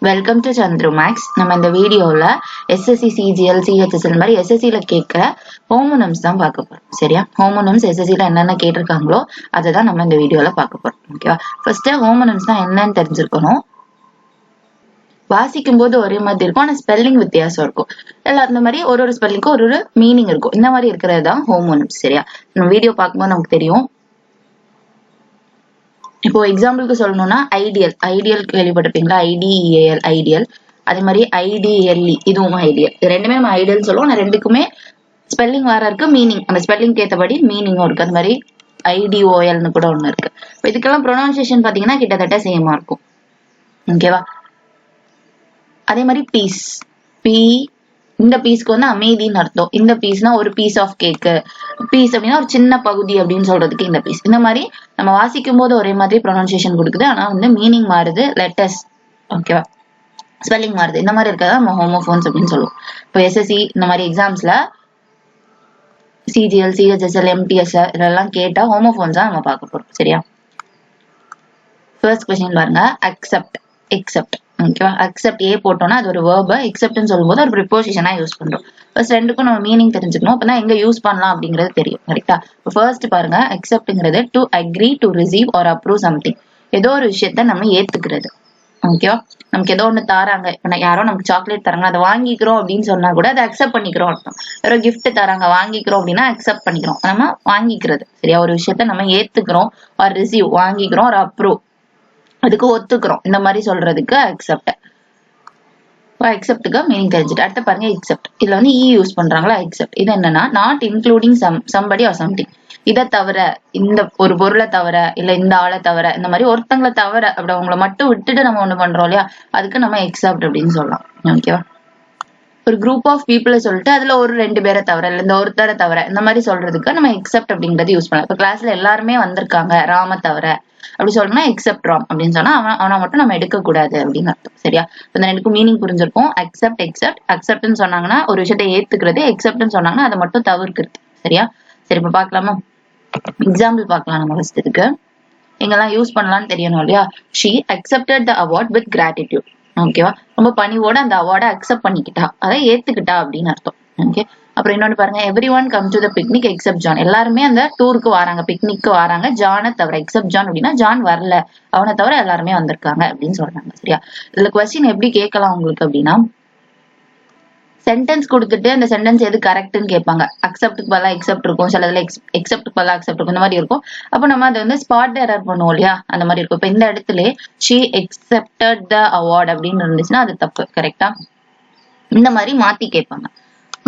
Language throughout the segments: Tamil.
Welcome to Chandru maths. நம்ம இந்த வீடியோல எஸ்எஸ்சி சிஜிஎல் சிஹெச்எஸ்எல் மாதிரி எஸ்எஸ்சில கேட்கிற ஹோமோனம்ஸ் தான் பார்க்க போறோம். சரியா? ஹோமோனம்ஸ் எஸ்எஸ்சில என்னென்ன கேட்டிருக்காங்களோ அதை தான் நம்ம இந்த வீடியோல பார்க்க போறோம். ஓகேவா? ஃபர்ஸ்ட் ஹோமோனம்ஸ் தான் என்னன்னு தெரிஞ்சிருக்கணும். வாசிக்கும் போது ஒரே மாதிரி இருக்கும், ஆனா ஸ்பெல்லிங் வித்தியாசம் இருக்கும். எல்லாம் அந்த மாதிரி ஒரு ஸ்பெல்லிங்க்கும் ஒரு மீனிங் இருக்கும். இந்த மாதிரி இருக்கிறது தான் ஹோமோனம்ஸ். சரியா? நம்ம வீடியோ பார்க்கும்போது நமக்கு தெரியும். இப்போ எக்ஸாம்பிளுக்கு சொல்லணும்னா ஐடியல் கேள்விப்பட்டிருப்பீங்களா? ஐடிஇஏஎல் ஐடியல். அதே மாதிரி ஐடிஎல்இ இதுவும் ஐடியல். இது ரெண்டுமே நம்ம ஐடியல் சொல்லுவோம். ஆனா ரெண்டுக்குமே ஸ்பெல்லிங் வேற இருக்கு, மீனிங் அந்த ஸ்பெல்லிங் ஏற்றபடி மீனிங்கும் இருக்கு. அந்த மாதிரி ஐடிஓஎல்னு கூட ஒண்ணு இருக்கு. இப்போ இதுக்கெல்லாம் ப்ரொனவுன்சியேஷன் பாத்தீங்கன்னா கிட்டத்தட்ட சேமா இருக்கும். ஓகேவா? அதே மாதிரி பீஸ் இந்த பீஸ்க்கு வந்து அமைதின்னு அர்த்தம். இந்த பீஸ்னா ஒரு பீஸ் ஆஃப் கேக்கு. பீஸ் அப்படின்னா ஒரு சின்ன பகுதி அப்படின்னு சொல்றதுக்கு இந்த பீஸ். இந்த மாதிரி நம்ம வாசிக்கும் போது ஒரே மாதிரி ப்ரொனன்சியேஷன் கொடுக்குது, ஆனா வந்து மீனிங் மாறுது, லெட்டர்ஸ் ஓகேவா, ஸ்பெல்லிங் மாறுது. இந்த மாதிரி இருக்கிறதா நம்ம ஹோமோஃபோன்ஸ் அப்படின்னு சொல்லுவோம். இப்போ எஸ்எஸ்சி இந்த மாதிரி எக்ஸாம்ஸ்ல சிஜிஎல் சிஹெச்எஸ்எல் எம்டிஎஸ் இதெல்லாம் கேட்டா ஹோமோஃபோன்ஸ் தான் நம்ம பார்க்க போறோம். சரியா? ஃபர்ஸ்ட் கொஸ்டின் பாருங்க. எக்ஸெப்ட். ஓகேவா? அக்செப்ட் ஏ போட்டோம்னா அது ஒரு வேர்ப, எக்ஸெப்ட்னு சொல்லும்போது ஒரு ப்ரிப்போசிஷனா யூஸ் பண்றோம். ஃபர்ஸ்ட் ரெண்டுக்கும் நம்ம மீனிங் தெரிஞ்சுக்கணும். அப்பதான் எங்க யூஸ் பண்ணலாம் அப்படிங்கிறது தெரியும். கரெக்டா? ஃபர்ஸ்ட் பாருங்க, அக்செப்ட்ங்கிறது to agree to receive or approve something. ஏதோ ஒரு விஷயத்த நம்ம ஏத்துக்கிறது. ஓகேவா? நமக்கு ஏதோ ஒண்ணு தாராங்க, இப்ப யாரோ நமக்கு சாக்லேட் தராங்க, அதை வாங்கிக்கிறோம் அப்படின்னு சொன்னா கூட அதை அக்செப்ட் பண்ணிக்கிறோம் அர்த்தம். யாரோ கிஃப்ட் தராங்க வாங்கிக்கிறோம் அப்படின்னா அக்செப்ட் பண்ணிக்கிறோம், நம்ம வாங்கிக்கிறது. சரியா? ஒரு விஷயத்த நம்ம ஏத்துக்கிறோம், ஆர் ரிசீவ் வாங்கிக்கிறோம், ஆர் அப்ரூவ் அதுக்கு ஒத்துக்கிறோம். இந்த மாதிரி சொல்றதுக்கு அக்செப்ட். அக்செப்டுக்கு மீனிங் தெரிஞ்சுட்டு அடுத்து பாருங்க எக்ஸெப்ட். இதுல வந்து யூஸ் பண்றாங்களா எக்ஸெப்ட். இது என்னன்னா not including somebody or something. இதை தவிர, இந்த ஒரு பொருளை தவிர, இல்ல இந்த ஆளை தவிர, இந்த மாதிரி ஒருத்தங்களை தவிர அப்படி அவங்களை மட்டும் விட்டுட்டு நம்ம ஒண்ணு பண்றோம் இல்லையா, அதுக்கு நம்ம எக்ஸெப்ட் அப்படின்னு சொல்லலாம். ஓகேவா? ஒரு குரூப் ஆஃப் பீப்புளை சொல்லிட்டு அதுல ஒரு 2 பேரை தவிர, இல்ல இந்த ஒருத்தரை தவிர, இந்த மாதிரி சொல்றதுக்கு நம்ம எக்ஸெப்ட் அப்படிங்கறது யூஸ் பண்ணலாம். இப்ப கிளாஸ்ல எல்லாருமே வந்திருக்காங்க, ராம தவிர அப்படி சொல்லணும்னா எக்ஸெப்ட் ராம் அப்படின்னு சொன்னா அவனை மட்டும் நம்ம எடுக்க கூடாது அப்படின்னு அர்த்தம். சரியா? இந்த ரெண்டுக்கும் மீனிங் புரிஞ்சிருக்கும். அக்செப்ட்னு சொன்னாங்கன்னா ஒரு விஷயத்தை ஏத்துக்கிறது, எக்ஸெப்ட்னு சொன்னாங்கன்னா அதை மட்டும் தவிர்க்கிறது. சரியா? சரி, இப்ப பாக்கலாமா? எக்ஸாம்பிள் பார்க்கலாம். நம்ம ஃபர்ஸ்ட் இதுக்கு எங்கெல்லாம் யூஸ் பண்ணலாம்னு தெரியணும் இல்லையா? She accepted the award with gratitude. ஓகேவா? ரொம்ப பணிவோட அந்த அவார்டை அக்செப்ட் பண்ணிக்கிட்டா, அதை ஏத்துக்கிட்டா அப்படின்னு அர்த்தம். ஓகே. அப்புறம் இன்னொன்னு பாருங்க, everyone come to the picnic except John. எல்லாருமே அந்த டூருக்கு வராங்க, பிக்னிக்கு வராங்க, ஜானை தவிர. எக்ஸெப்ட் ஜான் அப்படின்னா ஜான் வரல, அவனை தவிர எல்லாருமே வந்திருக்காங்க அப்படின்னு சொல்றாங்க. சரியா? இதுல கொஸ்டின் எப்படி கேட்கலாம் உங்களுக்கு அப்படின்னா, சென்டென்ஸ் கொடுத்துட்டு அந்த சென்டென்ஸ் எது கரெக்ட்னு கேட்பாங்க. அக்செப்டுக்கு பதிலா எக்ஸெப்ட் இருக்கும், சில இதுல எக்ஸெப்டுக்கு பதிலா அக்செப்ட் இருக்கும், இந்த மாதிரி இருக்கும். அப்ப நம்ம அதை வந்து ஸ்பாட் எரர் பண்ணுவோம் இல்லையா, அந்த மாதிரி இருக்கும். இப்ப இந்த இடத்துல ஷீ அக்செப்டட் த அவார்ட் அப்படின்னு இருந்துச்சுன்னா அது தப்பு. கரெக்டா? இந்த மாதிரி மாத்தி கேட்பாங்க.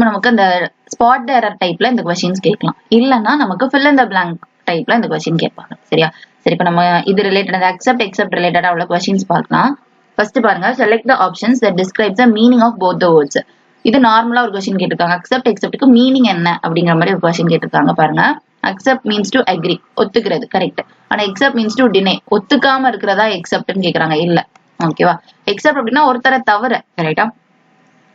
நமக்கு அந்த ஸ்பாட் எரர் டைப்ல இந்த கொஸ்டின்ஸ் கேட்கலாம். இல்லைன்னா நமக்கு ஃபில் இன் த பிளாங்க் டைப்ல இந்த கொஸ்டின் கேட்பாங்க. சரியா? சரி, இப்ப நம்ம இது ரிலேட்டட் எக்ஸெப்ட் ரிலேட்டடா உள்ள கொஸ்டின்ஸ் பார்க்கலாம். ஃபர்ஸ்ட் பாருங்க, select the options that describes the meaning of both the words. இது நார்மலா ஒரு கொஸ்டின் கேட்டிருக்காங்க. எக்ஸெப்ட்க்கு மீனிங் என்ன அப்படிங்கிற மாதிரி ஒரு கொஸ்டின் கேட்டிருக்காங்க. பாருங்க, அக்செப்ட் மீன்ஸ் டு அக்ரி, ஒத்துக்கிறது, கரெக்ட். ஆனா எக்ஸெப்ட் மீன்ஸ் டு டினை, ஒத்துக்காம இருக்கிறதா எக்ஸெப்ட்னு கேக்குறாங்க. இல்ல. ஓகேவா? எக்ஸெப்ட் அப்படின்னா ஒருத்தரை தவிர, கரெக்டா?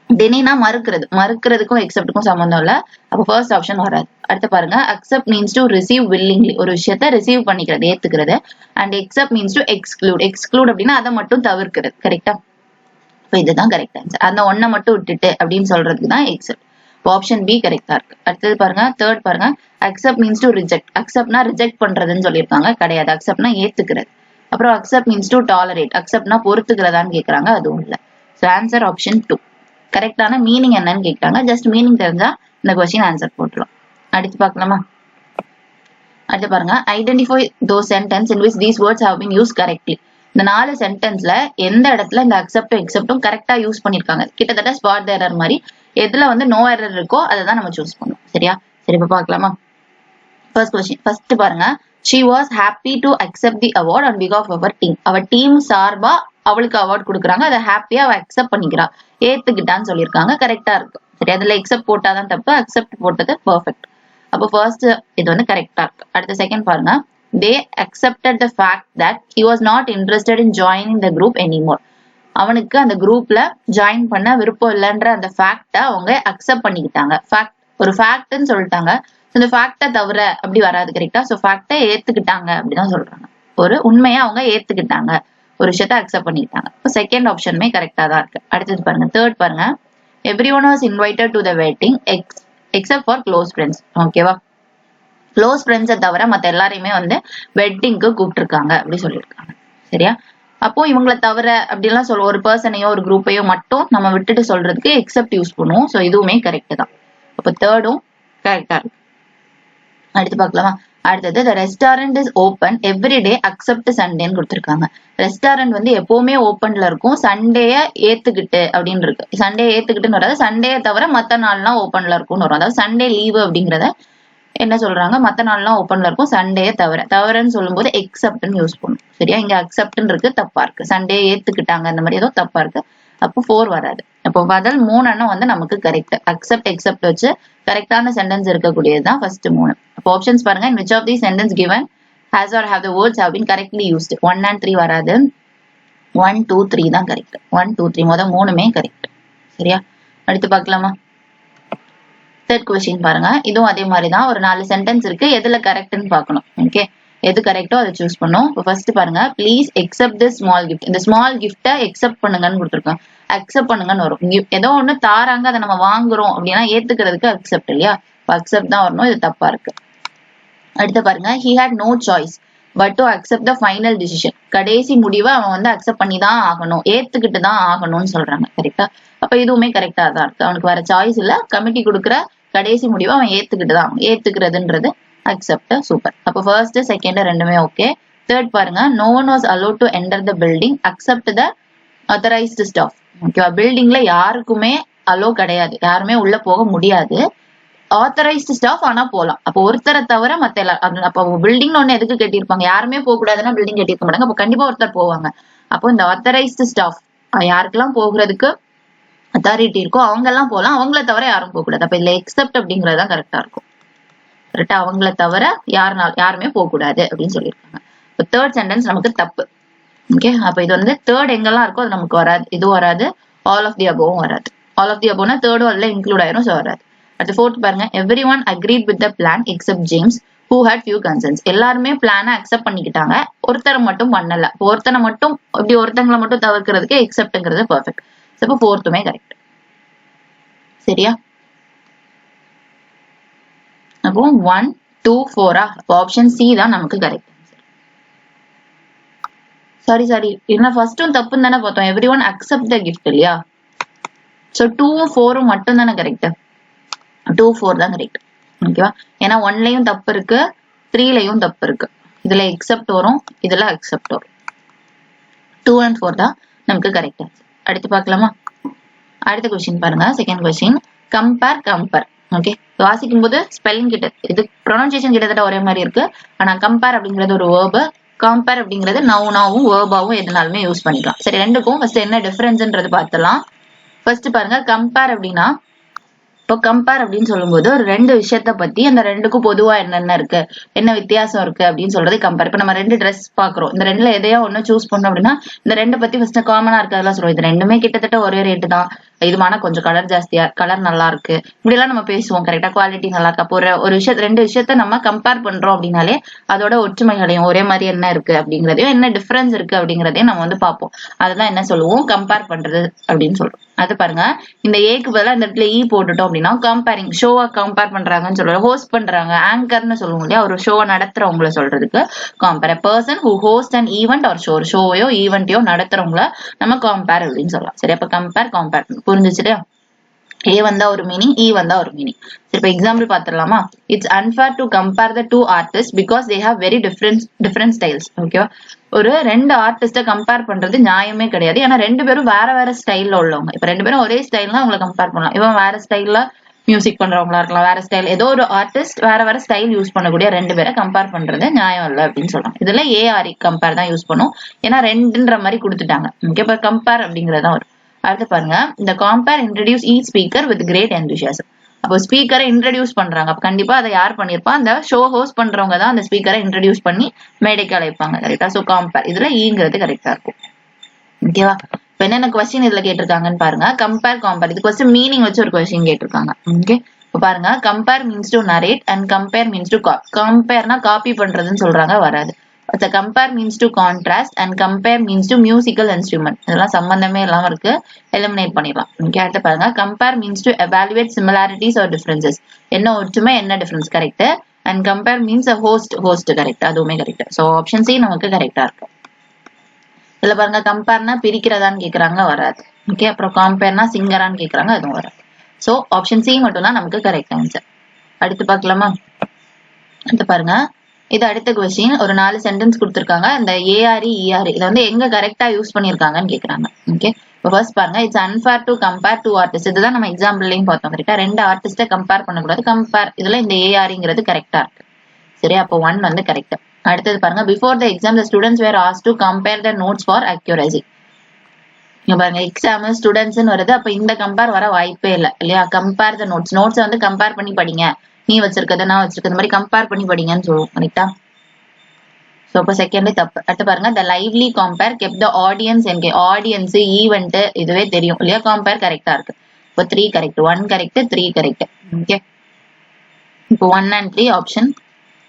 டினைனா மறுக்கிறதுக்கும் எக்ஸெப்டுக்கும் சம்பந்தம் இல்ல. அப்ப ஃபர்ஸ்ட் ஆப்ஷன் வராது. அடுத்து பாருங்க, accept means to receive willingly, ஒரு விஷயத்த ரிசீவ் பண்ணிக்கிறது, ஏத்துக்கிறது. And except means to exclude அப்படின்னா அதை மட்டும் தவிர்க்கிறது. கரெக்டா? இதுதான் கரெக்ட் ஆன்சர். அந்த ஒன்ன மட்டும் விட்டுட்டு அப்படின்னு சொல்றதுக்கு தான் எக்ஸெப்ட். ஆப்ஷன் பி கரெக்டா இருக்கு. அடுத்தது பாருங்க, தேர்ட் பாருங்க, அக்செப்ட் மீன்ஸ் டு ரிஜெக்ட். அக்செப்ட்னா ரிஜெக்ட் பண்றதுன்னு சொல்லியிருக்காங்க, கிடையாது. அக்செப்ட்னா ஏத்துக்கிறது. அப்புறம் அக்செப்ட் மீன்ஸ் டு டாலரேட். அக்செப்ட்னா பொறுத்துக்கிறதான்னு கேக்குறாங்க, அதுவும் இல்ல. So answer option 2. கரெக்டான மீனிங் என்னன்னு கேட்கிறாங்க. ஜஸ்ட் மீனிங் தெரிஞ்சா இந்த கொஸ்டின் ஆன்சர் போட்டுரும். அடுத்து பார்க்கலாமா? அடுத்து பாருங்க, identify those sentence in which these words have been use correctly. இந்த 4 சென்டென்ஸ்ல எந்த இடத்துல இந்த எக்ஸெப்டும் கரெக்டா யூஸ் பண்ணிருக்காங்க. கிட்டத்தட்ட ஸ்பாட் எரர் மாதிரி. எதுல வந்து நோ எரர் இருக்கோ அதை தான் நம்ம சூஸ் பண்ணணும். சரியா? சரி, இப்ப பார்க்கலாமா? First question. ஃபர்ஸ்ட் பாருங்க, she was happy to accept the award on behalf of her team. அவ டீம் சார்பா அவளுக்கு அவார்ட் கொடுக்குறாங்க, அதை ஹாப்பியா அவ அக்செப்ட் பண்ணிக்கிறா, ஏத்துக்கிட்டான்னு சொல்லியிருக்காங்க. கரெக்டா இருக்கு. சரி, அதுல எக்ஸெப்ட் போட்டாதான் தப்பு, அக்செப்ட் போட்டது பெர்ஃபெக்ட். அப்போ ஃபர்ஸ்ட் இது வந்து கரெக்டா இருக்கு. அடுத்த செகண்ட் பாருங்க, they accepted the fact that he was not interested in joining the group anymore. அவனுக்கு அந்த குரூப்ல ஜாயின் பண்ண விருப்பம் இல்லைன்ற அந்த ஃபேக்ட அவங்க அக்செப்ட் பண்ணிக்கிட்டாங்க. ஒரு ஃபேக்ட்னு சொல்லிட்டாங்க. இந்த ஃபேக்ட தவிர அப்படி வராது. கரெக்டா? சோ ஃபேக்ட ஏத்துக்கிட்டாங்க அப்படிதான் சொல்றாங்க. ஒரு உண்மையா அவங்க ஏத்துக்கிட்டாங்க. ஒரு விஷயத்த அக்செப்ட் பண்ணிக்கிட்டாங்க. இப்போ செகண்ட் ஆப்ஷனுமே கரெக்டா தான் இருக்கு. அடுத்தது பாருங்க, தேர்ட் பாருங்க, everyone was invited to the wedding except for close friends. ஓகேவா, க்ளோஸ் ஃப்ரெண்ட்ஸை தவிர மற்ற எல்லாரையுமே வந்து வெட்டிங்க்கு கூப்பிட்டுருக்காங்க அப்படி சொல்லியிருக்காங்க. சரியா, அப்போ இவங்களை தவிர அப்படிலாம் சொல்ல ஒரு பர்சனையோ ஒரு குரூப்பையோ மட்டும் நம்ம விட்டுட்டு சொல்றதுக்கு எக்ஸப்ட் யூஸ் பண்ணுவோம். ஸோ இதுவுமே கரெக்ட் தான். அப்போ தேர்டும் கரெக்டா இருக்கு. அடுத்து பார்க்கலாமா? அடுத்தது, the restaurant is open every day except சண்டேன்னு கொடுத்துருக்காங்க. ரெஸ்டாரண்ட் வந்து எப்பவுமே ஓப்பன்ல இருக்கும், சண்டேய ஏத்துக்கிட்டு அப்படின்னு இருக்கு. சண்டே ஏத்துக்கிட்டுன்னு வராது, சண்டே தவிர மற்ற நாள்லாம் ஓப்பன்ல இருக்கும்னு வரும். அதாவது சண்டே லீவு அப்படிங்கிறத என்ன சொல்றாங்க, மற்ற நாள்லாம் ஓப்பன்ல இருக்கும், சண்டே தவிரன்னு சொல்லும்போது எக்ஸப்ட்னு யூஸ் பண்ணும். சரியா, இங்க அக்செப்ட்னு இருக்கு, தப்பா இருக்கு. சண்டே ஏத்துக்கிட்டாங்க அந்த மாதிரி ஏதோ தப்பா இருக்கு. அப்போ 4 வராது. அப்போ பதில் 3 வந்து நமக்கு கரெக்ட். அக்செப்ட் எக்ஸப்ட் வச்சு கரெக்டான சென்டென்ஸ் இருக்கக்கூடியதுதான் ஃபர்ஸ்ட் 3. அப்போ ஆப்ஷன்ஸ் பாருங்க, in which of these sentence given has or have the words have been correctly used. 1 and 3 வராது, 1, 2, 3 தான் கரெக்ட். 1, 2, 3 மொதல் 3மே கரெக்ட். சரியா, அடுத்து பார்க்கலாமா? தேர்ட் கொஸ்டின் பாருங்க, இதுவும் அதே மாதிரி தான். ஒரு 4 சென்டென்ஸ் இருக்கு, எதுல கரெக்ட்னு பார்க்கணும். ஓகே, எது கரெக்டோ அதை சூஸ் பண்ணும். இப்போ ஃபர்ஸ்ட் பாருங்க, please accept this small gift. இந்த ஸ்மால் கிஃப்ட்டை எக்ஸப்ட் பண்ணுங்கன்னு கொடுத்துருக்கோம். அக்செப்ட் பண்ணுங்கன்னு வரும். ஏதோ ஒண்ணு தாராங்க, அதை நம்ம வாங்குறோம் அப்படின்னா ஏத்துக்கிறதுக்கு அக்செப்ட் இல்லையா, அக்செப்ட் தான் வரணும். இது தப்பா இருக்கு. அடுத்து பாருங்க, he had no choice but to accept the final decision. கடைசி முடிவை அவன் வந்து அக்செப்ட் பண்ணி தான் ஆகணும், ஏத்துக்கிட்டு தான் ஆகணும்னு சொல்றாங்க. கரெக்டா, அப்ப இதுவுமே கரெக்டா தான் இருக்கு. அவனுக்கு வேற சாய்ஸ் இல்ல, கமிட்டி கொடுக்குற கடைசி முடிவை அவன் ஏத்துக்கிட்டு தான் ஆகணும். ஏத்துக்கிறதுன்றது அக்செப்ட். சூப்பர். அப்ப ஃபர்ஸ்ட் செகண்ட் ரெண்டுமே ஓகே. தேர்ட் பாருங்க, no one was allowed to enter the building except the authorized staff. ஓகேவா, பில்டிங்ல யாருக்குமே அலோ கிடையாது, யாருமே உள்ள போக முடியாது. ஆத்தரைஸ்டு ஸ்டாஃப் ஆனா போலாம். அப்போ ஒருத்தரை தவிர மத்த எல்லாரும், அப்போ பில்டிங் ஒண்ணு எதுக்கு கட்டியிருப்பாங்க, யாருமே போக கூடாதுன்னா பில்டிங் கட்டியிருக்க மாட்டாங்க. அப்போ கண்டிப்பா ஒருத்தர் போவாங்க. அப்போ இந்த ஆத்தரைஸ்டு ஸ்டாஃப் யாருக்கெல்லாம் போகிறதுக்கு அத்தாரிட்டி இருக்கோ அவங்க எல்லாம் போகலாம், அவங்கள தவிர யாரும் போக கூடாது. அப்ப இதுல எக்ஸப்ட் அப்படிங்கறதுதான் கரெக்டா இருக்கும். கரெக்டா, அவங்கள தவிர யாருமே போக கூடாது அப்படின்னு சொல்லியிருக்காங்க. இப்போ தேர்ட் சென்டென்ஸ் நமக்கு தப்பு. ஓகே, அப்ப இது வந்து தேர்ட் எங்கெல்லாம் இருக்கோ அது நமக்கு வராது. இதுவும் வராது, ஆல் ஆஃப் தி அபோவும் வராது. ஆல் ஆஃப் தி அபோனா தேர்டும் அதுல இன்க்ளூட் ஆயிரும், ஸோ வராது. அடுத்து ஃபோர்த் பாருங்க, every one agreed with the plan accept James who had few concerns. எல்லாருமே பிளானை அக்செப்ட் பண்ணிக்கிட்டாங்க, ஒருத்தரை மட்டும் பண்ணல. ஒருத்தனை மட்டும் இப்படி ஒருத்தங்களை மட்டும் தவிர்க்கிறதுக்கு எக்ஸப்ட்ங்கிறது பெர்ஃபெக்ட். அப்போ ஃபோர்த்துமே கரெக்ட். சரியா, அப்போ 1, 2, 4 ஆப்ஷன் சி தான் நமக்கு கரெக்ட். சாரி என்ன ஃபர்ஸ்டும் தப்புன்னு தானே பார்த்தோம். Every one accept the gift இல்லையா, ஸோ 2, 4 மட்டும் தானே கரெக்ட். 2, 4 தான் கரெக்ட். ஓகேவா, ஏன்னா 1லயும் தப்பு இருக்கு, 3லயும் தப்பு இருக்கு. இதுல எக்ஸப்ட் வரும், இதுல அக்செப்ட் வரும். 2 and 4 தான் நமக்கு கரெக்ட். அடுத்து பார்க்கலாமா? அடுத்த கொஸ்டின் பாருங்க, செகண்ட் கொஸ்டின், கம்பேர். ஓகே, வாசிக்கும் போது ஸ்பெல்லிங் கிட்ட இது ப்ரொனன்சியேஷன் கிட்டத்தட்ட ஒரே மாதிரி இருக்கு. ஆனா கம்பேர் அப்படிங்கிறது ஒரு வேர்பு, கம்பேர் அப்படிங்கிறது நவுனாவும் வேர்பாவும் எதுனாலுமே யூஸ் பண்ணிக்கலாம். சரி, ரெண்டுக்கும் ஃபர்ஸ்ட் என்ன டிஃபரன்ஸ்ன்றது பார்த்தலாம். ஃபர்ஸ்ட் பாருங்க, கம்பேர் அப்படின்னா, இப்போ கம்பேர் அப்படின்னு சொல்லும்போது ஒரு 2 விஷயத்த பத்தி அந்த 2க்கும் பொதுவா என்னென்ன இருக்கு, என்ன வித்தியாசம் இருக்கு அப்படின்னு சொல்றது கம்பேர். இப்போ நம்ம 2 ட்ரெஸ் பாக்குறோம், இந்த 2ல எதையா ஒண்ணு சூஸ் பண்ணோம் அப்படின்னா இந்த 2 பத்தி ஃபர்ஸ்ட் காமனா இருக்கிறதெல்லாம் சொல்லுவோம். இது 2மே கிட்டத்தட்ட ஒரே ரேட்டு தான், இதுமான கொஞ்சம் கலர் ஜாஸ்தியா, கலர் நல்லா இருக்கு, இப்படி எல்லாம் நம்ம பேசுவோம். கரெக்டா, குவாலிட்டி நல்லா இருக்கு. அப்போ ஒரு விஷயத்த 2 விஷயத்த நம்ம கம்பேர் பண்றோம் அப்படின்னாலே அதோட ஒற்றுமைகளையும் ஒரே மாதிரி என்ன இருக்கு அப்படிங்கறதையும் என்ன டிஃபரன்ஸ் இருக்கு அப்படிங்கறதையும் நம்ம வந்து பார்ப்போம். அதுதான் என்ன சொல்லுவோம், கம்பேர் பண்றது அப்படின்னு சொல்றோம். அது பாருங்க, இந்த ஏக்கு பதிலா இந்த இடத்துல ஈ போட்டுட்டோம் அப்படின்னா கம்பேரிங், ஷோவை கம்பேர் பண்றாங்கன்னு சொல்றோம். ஹோஸ்ட் பண்றாங்க, ஆங்கர்னு சொல்லுவோம் இல்லையா, ஒரு ஷோவை நடத்துறவங்கள சொல்றதுக்கு compere. Person who host and event or show, ஷோவையோ ஈவெண்ட்டையோ நடத்துறவங்கள நம்ம கம்பேர் அப்படின்னு சொல்லலாம். சரி, அப்ப கம்பேர் புரிஞ்சுச்சுலையா? ஏ வந்தா ஒரு மீனிங், இ வந்தா ஒரு மீனிங். சரி, இப்ப எக்ஸாம்பிள் பாத்துடலாமா? It's unfair to compare the 2 artist because they have very different styles. ஓகேவா, ஒரு 2 ஆர்டிஸ்ட கம்பேர் பண்றது நியாயமே கிடையாது. ஏன்னா 2 பேரும் வேற ஸ்டைல்ல உள்ளவங்க. இப்ப 2 பேரும் ஒரே ஸ்டைல்னா அவங்களை கம்பேர் பண்ணலாம். இவன் வேற ஸ்டைல்ல மியூசிக் பண்றவங்களா இருக்கலாம், வேற ஸ்டைல், ஏதோ ஒரு ஆர்டிஸ்ட் வேற ஸ்டைல் யூஸ் பண்ணக்கூடிய 2 பேரை கம்பேர் பண்றது நியாயம் இல்லை அப்படின்னு சொல்றாங்க. இதுல ஏஆர்இ கம்பேர் தான் யூஸ் பண்ணும், ஏன்னா 2ன்ற மாதிரி கொடுத்துட்டாங்க. ஓகே, இப்ப கம்பேர் அப்படிங்கறதான் வரும். அடுத்து பாருங்க, இந்த compare introduce each speaker with great enthusiasm. அப்போ ஸ்பீக்கரை இன்ட்ரடியூஸ் பண்றாங்க, அப்ப கண்டிப்பா அதை யார் பண்ணிருப்பா, அந்த ஷோ ஹோஸ்ட் பண்றவங்க தான் அந்த ஸ்பீக்கரை இன்ட்ரடியூஸ் பண்ணி மேடைக்கு அழைப்பாங்க. கரெக்டா, சோ கம்பேர் இதுல ஈங்கிறது கரெக்டா இருக்கும். ஓகேவா, இப்ப என்னென்ன கொஸ்டின் இதுல கேட்டிருக்காங்கன்னு பாருங்க. கம்பேர், இது கொஸ்டின் மீனிங் வச்சு ஒரு கொஸ்டின் கேட்டிருக்காங்க. ஓகே, இப்ப பாருங்க, compere means to narrate and compere means to கம்பேர்னா காப்பி பண்றதுன்னு சொல்றாங்க, வராது. the compare means to contrast and compare means to musical instrument. இதெல்லாம் சம்பந்தமே இல்லாம இருக்கு, எலிமினேட் பண்ணிடலாம். ஓகே, அடுத்து பாருங்க, compare means to evaluate similarities or differences. என்ன ஒற்றுமை என்ன difference, correct. and compare means a host correct, அதுவுமே கரெக்ட். ஸோ ஆப்ஷன் சி நமக்கு கரெக்டா இருக்கு. இதுல பாருங்க, கம்பேர்னா பிரிக்கிறதான்னு கேக்குறாங்க, வராது. ஓகே, அப்புறம் கம்பேர்னா சிங்கரான்னு கேக்குறாங்க, அதுவும் வராது. ஸோ ஆப்ஷன் சி மட்டும் தான் நமக்கு கரெக்ட் ஆன்சர். அடுத்து பார்க்கலாமா? அடுத்து பாருங்க, இது அடுத்த கொஸ்டின். ஒரு 4 சென்டென்ஸ் கொடுத்துருக்காங்க. இந்த ஏஆர் இஆர் இதை வந்து எங்க கரெக்டா யூஸ் பண்ணிருக்காங்கன்னு கேக்குறாங்க. ஓகே, இப்போ ஃபர்ஸ்ட் பாருங்க, it's unfair to compare two artist. இதுதான் நம்ம எக்ஸாம்பிள்லயும் பார்த்தோம். கரெக்டா, 2 ஆர்டிஸ்ட கம்பேர் பண்ணக்கூடாது. கம்பேர் இதுல இந்த ஏஆர்ங்கிறது கரெக்டா இருக்கு. சரி, அப்போ 1 வந்து கரெக்ட். அடுத்தது பாருங்க, before the exam the students where asked to compare the notes for accuracy. இங்க பாருங்க, எக்ஸாம் ஸ்டூடெண்ட்ஸ்னு வருது, அப்ப இந்த கம்பேர் வர வாய்ப்பே இல்லை இல்லையா. கம்பேர் த நோட்ஸ் வந்து கம்பேர் பண்ணி படிங்க, நீ வச்சிருக்கத நான் வச்சிருக்கிறது மாதிரி கம்பேர் பண்ணி படிங்கன்னு சொல்லுவோம். கரெக்டா? சோ அப்ப செகண்ட் தப்பு. அடுத்து பாருங்க, the lively compere kept the audience engaged. Audience, event இதுவே தெரியும் இல்லையா. கம்பேர் கரெக்டா இருக்கு. இப்போ 3 கரெக்ட், 1 கரெக்ட், 3 கரெக்ட். ஓகே, இப்போ 1 and 3 ஆப்ஷன்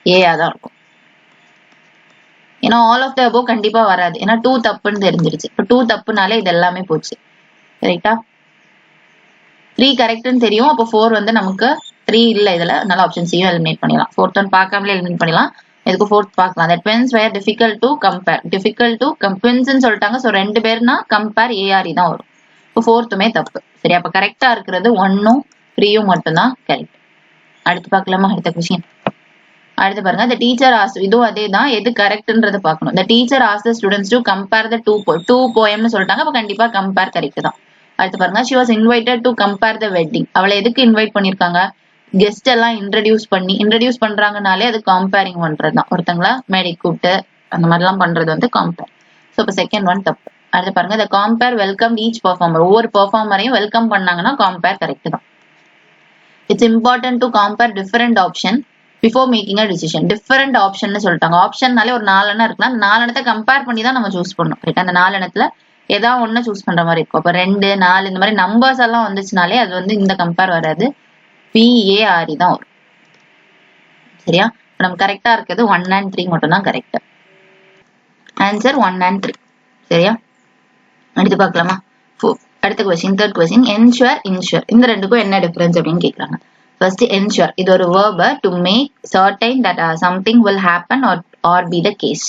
ஏயா தான் இருக்கும். ஏன்னா ஆல் ஆஃப் த அபோவ் கண்டிப்பா வராது, ஏன்னா 2 தப்புன்னு தெரிஞ்சிருச்சு. இப்போ 2 தப்புனாலே இது எல்லாமே போச்சு. கரெக்டா? 3 கரெக்ட்னு தெரியும், அப்போ 4 வந்து நமக்கு 3 இல்ல இதுல, அதனால ஆப்ஷன் சியும் எலிமினேட் பண்ணிடலாம். 4th ஒன் பார்க்காமலே எலிமினேட் பண்ணிடலாம். இதுக்கு 4th பார்க்கலாம். The twins were difficult to compare. difficult to twins ன்னு சொல்லிட்டாங்க. சோ 2 பேர்னா கம்பேர் ஏஆர் தான் வரும். இப்போ 4th தப்பு. சரி, அப்ப கரெக்டா இருக்கிறது 1ம் 3ம் மட்டும்தான் கரெக்ட். அடுத்து பார்க்கலாமா? அடுத்த கொஸ்டின். அடுத்து பாருங்க, the teacher asked, இதுவும் அதே தான், எது கரெக்ட்ன்றத பார்க்கணும். the teacher asked the students to compare the two poemன்னு சொல்லிட்டாங்க, அப்ப கண்டிப்பா கம்பேர் கரெக்ட் தான். அடுத்து பாருங்க, she was invited to compare the wedding. அவளை எதுக்கு இன்வைட் பண்ணிருக்காங்க? கெஸ்ட் எல்லாம் இன்ட்ரடியூஸ் பண்றாங்கனாலே அது கம்பேரிங் பண்றதுதான். ஒருத்தங்களா மேடை கூப்பிட்டு அந்த மாதிரி எல்லாம் பண்றது வந்து கம்பேர். சோ இப்ப செகண்ட் ஒன் தப்பு. அடுத்து பாருங்க, the compare welcomed each performer. ஒவ்வொரு பெர்ஃபார்மரையும் வெல்கம் பண்ணாங்கன்னா கம்பேர் கரெக்ட் தான். It's important to compare different option before making a decision. Different option சொல்லிட்டாங்க. ஆப்ஷன்னாலே ஒரு 4 எண்ணம் இருக்குன்னா 4 எண்ணத்தை கம்பேர் பண்ணி தான் நம்ம சூஸ் பண்ணணும். ரைட், அந்த 4 எண்ணத்துல ஏதாவது ஒண்ணு சூஸ் பண்ற மாதிரி இருக்கும். அப்ப 2, 4 இந்த மாதிரி நம்பர்ஸ் எல்லாம் வந்துச்சுனாலே அது வந்து இந்த கம்பேர் வராது, PARE தான் வரும். சரியா? நம்ம கரெக்டா இருக்கிறது 1 and 3 மட்டும் தான் கரெக்ட். Answer 1 and 3. சரியா? அடுத்து பார்க்கலாமா? அடுத்த question, third question. ensure, insure இந்த ரெண்டுக்கும் என்ன டிஃபரன்ஸ் அப்படின்னு கேக்குறாங்க. ஃபர்ஸ்ட், ensure இது ஒரு verb to make certain that something will happen or be the case.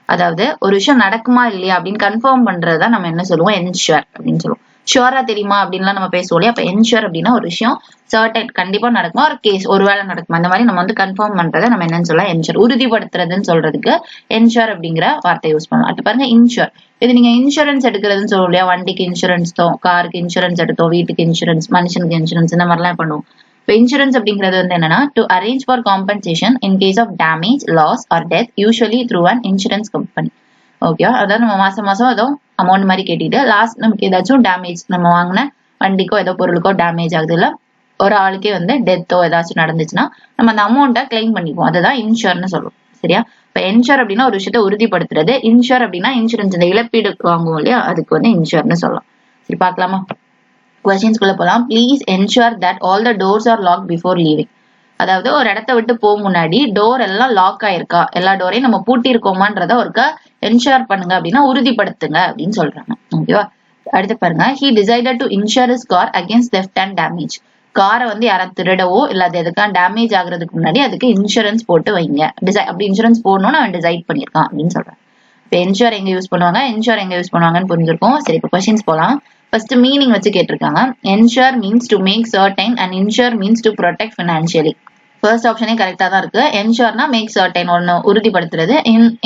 அதாவது ஒரு விஷயம் நடக்குமா இல்லையா அப்படின்னு கன்ஃபார்ம் பண்றதுதான் நம்ம என்ன சொல்லுவோம், ensure அப்படின்னு சொல்லுவோம். ஷுவரா தெரியுமா அப்படின்லாம் நம்ம பேசுவோம். அப்ப ensure அப்படின்னா ஒரு விஷயம் சர்டன் கண்டிப்பா நடக்குமா, ஒரு கேஸ் ஒருவேளை நடக்குமா, அந்த மாதிரி நம்ம வந்து கன்ஃபார்ம் பண்றதை நம்ம என்னன்னு சொல்லலாம், ensure. உறுதிப்படுத்துறதுன்னு சொல்றதுக்கு ensure அப்படிங்கிற வார்த்தை யூஸ் பண்ணலாம். அடுத்து பாருங்க, insure இது நீங்க இன்சூரன்ஸ் எடுக்கிறதுன்னு சொல்லுவோம் இல்லையா. வண்டிக்கு இன்சூரன்ஸ் தோம், காருக்கு இன்சூரன்ஸ் எடுத்தோம், வீட்டுக்கு இன்சூரன்ஸ், மனுஷனுக்கு இன்சூரன்ஸ், இந்த மாதிரிலாம் பண்ணுவோம். இப்போ இன்சூரன்ஸ் அப்படிங்கிறது வந்து என்னன்னா, to arrange for compensation in case of damage, loss or death, usually through an insurance company. ஓகேவா? அதாவது நம்ம மாசம் ஏதோ அமௌண்ட் மாதிரி கேட்டுட்டு லாஸ்ட் நமக்கு ஏதாச்சும் டேமேஜ், நம்ம வாங்கின வண்டிக்கோ ஏதோ பொருளுக்கோ டேமேஜ் ஆகுது இல்ல, ஒரு ஆளுக்கே வந்து டெத்தோ ஏதாச்சும் நடந்துச்சுன்னா நம்ம அந்த அமௌண்ட்டை கிளைம் பண்ணிப்போம். அதுதான் இன்சூர்னு சொல்லுவோம். சரியா? இப்ப இன்சூர் அப்படின்னா ஒரு விஷயத்தை உறுதிப்படுத்துறது, இன்சூர் அப்படின்னா இன்சூரன்ஸ் இந்த இழப்பீடு வாங்குவோம் இல்லையா, அதுக்கு வந்து இன்சூர்னு சொல்லலாம். சரி, பார்க்கலாமா? கொஸ்டின்ஸ்குள்ள போலாம். Please ensure that all the doors are lock before leaving. அதாவது ஒரு இடத்த விட்டு போக முன்னாடி டோர் எல்லாம் லாக் ஆயிருக்கா, எல்லா டோரையும் நம்ம பூட்டி இருக்கோமான்றத ஒருக்கா என்ஷூர் பண்ணுங்க அப்படின்னா உறுதிப்படுத்துங்க அப்படின்னு சொல்றாங்க. ஓகேவா? அடுத்து பாருங்க, he decided to insure his car against theft and damage. காரை வந்து யாராவது திருடவோ இல்ல அது எதுக்கான டேமேஜ் ஆகுறதுக்கு முன்னாடி அதுக்கு இன்சூரன்ஸ் போட்டு வைங்க. அப்படி இன்சூரன்ஸ் போடணும்னு அவன் டிசைட் பண்ணிருக்கான் அப்படின்னு சொல்றான். இப்ப என்ஷூர் எங்க யூஸ் பண்ணுவாங்கன்னு புரிஞ்சிருக்கும். சரி, இப்ப கொஸ்டின்ஸ் போலாம். ஃபர்ஸ்ட் மீனிங் வச்சு கேட்டிருக்காங்க. Ensure means to make certain and insure means to protect financially. First ஆப்ஷனே கரெக்டா தான் இருக்கு. என்ஷூர்னா மேக் சர்டைன், ஒன்னு உறுதிப்படுத்துறது.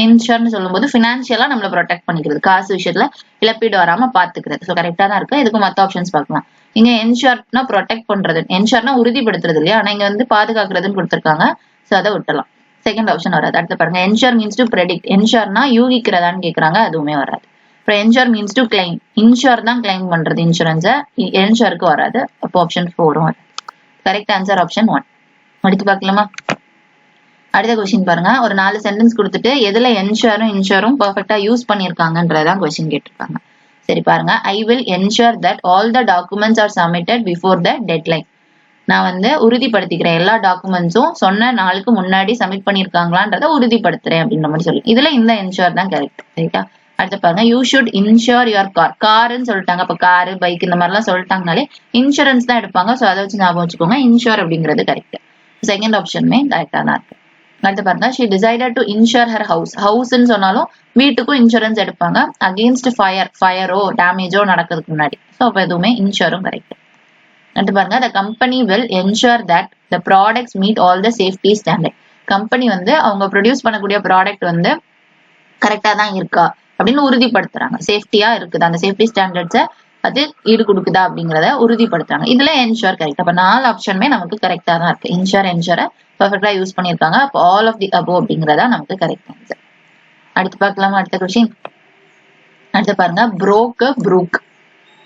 இன்ஷூர்னு சொல்லும்போது ஃபினான்ஷியலா நம்மள ப்ரொடெக்ட் பண்ணிக்கிறது, காசு விஷயத்துல இழப்பீடு வராம பாத்துக்கிறது. ஸோ கரெக்டா தான் இருக்கு. இதுக்கு மத்த ஆப்ஷன்ஸ் பார்க்கலாம். இங்க என்ஷூர்னா ப்ரொடெக்ட் பண்றது, என்ஷூர்னா உறுதிப்படுத்துறது இல்லையா, ஆனா இங்க வந்து பாதுகாக்கிறதுன்னு கொடுத்திருக்காங்க. ஸோ அதை விட்டலாம். செகண்ட் ஆப்ஷன் வராது. அடுத்து பாருங்க, என்ஷூர் மீன்ஸ் டு ப்ரெடிக்ட். என்ஷூர்னா யூகிக்கிறதான்னு கேக்குறாங்க, அதுவுமே வராது. அப்புறம் ensure means to claim, insure தான் கிளைம் பண்றது இன்சூரன்ஸை, என்ஷூருக்கு வராது. அப்போ ஆப்ஷன் 4 வராது. Correct answer option 1. அடுத்து பார்க்கலாமா? அடுத்த கொஸ்டின் பாருங்க. ஒரு 4 சென்டென்ஸ் கொடுத்துட்டு எதுல இன்ஷூரும் பெர்ஃபெக்ட்டா யூஸ் பண்ணிருக்காங்கன்றதான் கொஸ்டின் கேட்டிருக்காங்க. சரி பாருங்க, I will ensure that all the documents are submitted before the deadline. நான் வந்து உறுதிப்படுத்திக்கிறேன் எல்லா டாக்குமெண்ட்ஸும் சொன்ன நாளுக்கு முன்னாடி சப்மிட் பண்ணிருக்காங்களான்றத உறுதிப்படுத்துறேன் அப்படின்ற மாதிரி சொல்லி இதுல இந்த இன்ஷூர் தான் கரெக்ட். ரைட்டா? அடுத்து பாருங்க, you should insure your car. காருன்னு சொல்லிட்டாங்க, அப்ப காரு பைக் இந்த மாதிரிலாம் சொல்லிட்டாங்கனாலே இன்சூரன்ஸ் தான் எடுப்பாங்க. ஸோ அதை வச்சு ஞாபகம் வச்சுக்கோங்க, இன்ஷூர் அப்படிங்கிறது கரெக்ட். செகண்ட் ஆப்ஷனுமே கரெக்டா தான் இருக்கு. அடுத்து பாருங்க, she decided to insure her house. ஹவுஸ்ன்னு சொன்னாலும் வீட்டுக்கும் இன்சூரன்ஸ் எடுப்பாங்க அகெயின்ஸ்ட் ஃபயரோ டேமேஜோ நடக்கிறதுக்கு முன்னாடி. ஸோ அப்போ எதுவுமே இன்ஷூரும் கரெக்ட். அடுத்து பாருங்க, the company will ensure that the products meet all the safety standard. Company வந்து அவங்க ப்ரொடியூஸ் பண்ணக்கூடிய ப்ராடக்ட் வந்து கரெக்டா தான் இருக்கா அப்படின்னு உறுதிப்படுத்துறாங்க. சேஃப்டியா இருக்குது, அந்த சேஃப்டி ஸ்டாண்டர்ட்ஸை அது ஈடு கொடுக்குதா அப்படிங்கிறத உறுதிப்படுத்துறாங்க. இதுல என்ஷூர் கரெக்ட். அப்ப 4 ஆப்ஷனுமே நமக்கு கரெக்டா தான் இருக்கு. என்ஷூரை பெர்ஃபெக்டா யூஸ் பண்ணிருக்காங்க. அப்போ ஆல் ஆஃப் தி அபோவ் அப்படிங்கிறதா நமக்கு கரெக்ட் ஆன்சர். அடுத்து பார்க்கலாமா அடுத்த கொஸ்டின். அடுத்து பாருங்க, ப்ரூக்.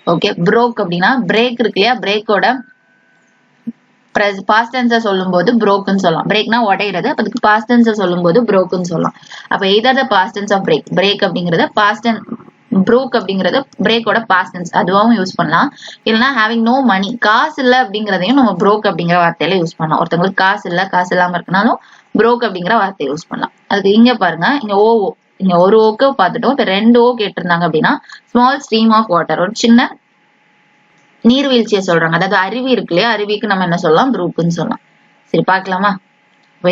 ஓகே, ப்ரோக் அப்படின்னா பிரேக் இருக்கு இல்லையா, பிரேக்கோட பாஸ்ட் டென்ஸை சொல்லும் போது ப்ரோக்குன்னு சொல்லலாம். பிரேக்னா உடையிறது, அதுக்கு பாஸ்ட் டென்ஸை சொல்லும் போது ப்ரோக்குன்னு சொல்லலாம். அப்ப either the past tense of break அப்படிங்கறது பாஸ்ட் டென்ஸ், ப்ரோக் அப்படிங்கறது பிரேக்கோட பாஸ்ட் டென்ஸ் அதுவும் யூஸ் பண்ணலாம். இல்லைன்னா ஹேவிங் நோ மணி, காசு இல்ல அப்படிங்கறதையும் நம்ம ப்ரோக் அப்படிங்கிற வார்த்தையில யூஸ் பண்ணலாம். ஒருத்தவங்களுக்கு காசு இல்லாம இருக்கனாலும் ப்ரோக் அப்படிங்கிற வார்த்தையை யூஸ் பண்ணலாம். அதுக்கு இங்க பாருங்க, இங்க இங்க ஒரு ஓக்கு பார்த்துட்டோம். இப்ப 2 ஓ கேட்டிருந்தாங்க அப்படின்னா ஸ்மால் ஸ்ட்ரீம் ஆஃப் வாட்டர், ஒரு சின்ன நீர்வீழ்ச்சியை சொல்றாங்க. அதாவது அருவி இருக்கு இல்லையா, அருவிக்கு நம்ம என்ன சொல்லலாம், ப்ரூக்குன்னு சொல்லலாம். சரி பார்க்கலாமா.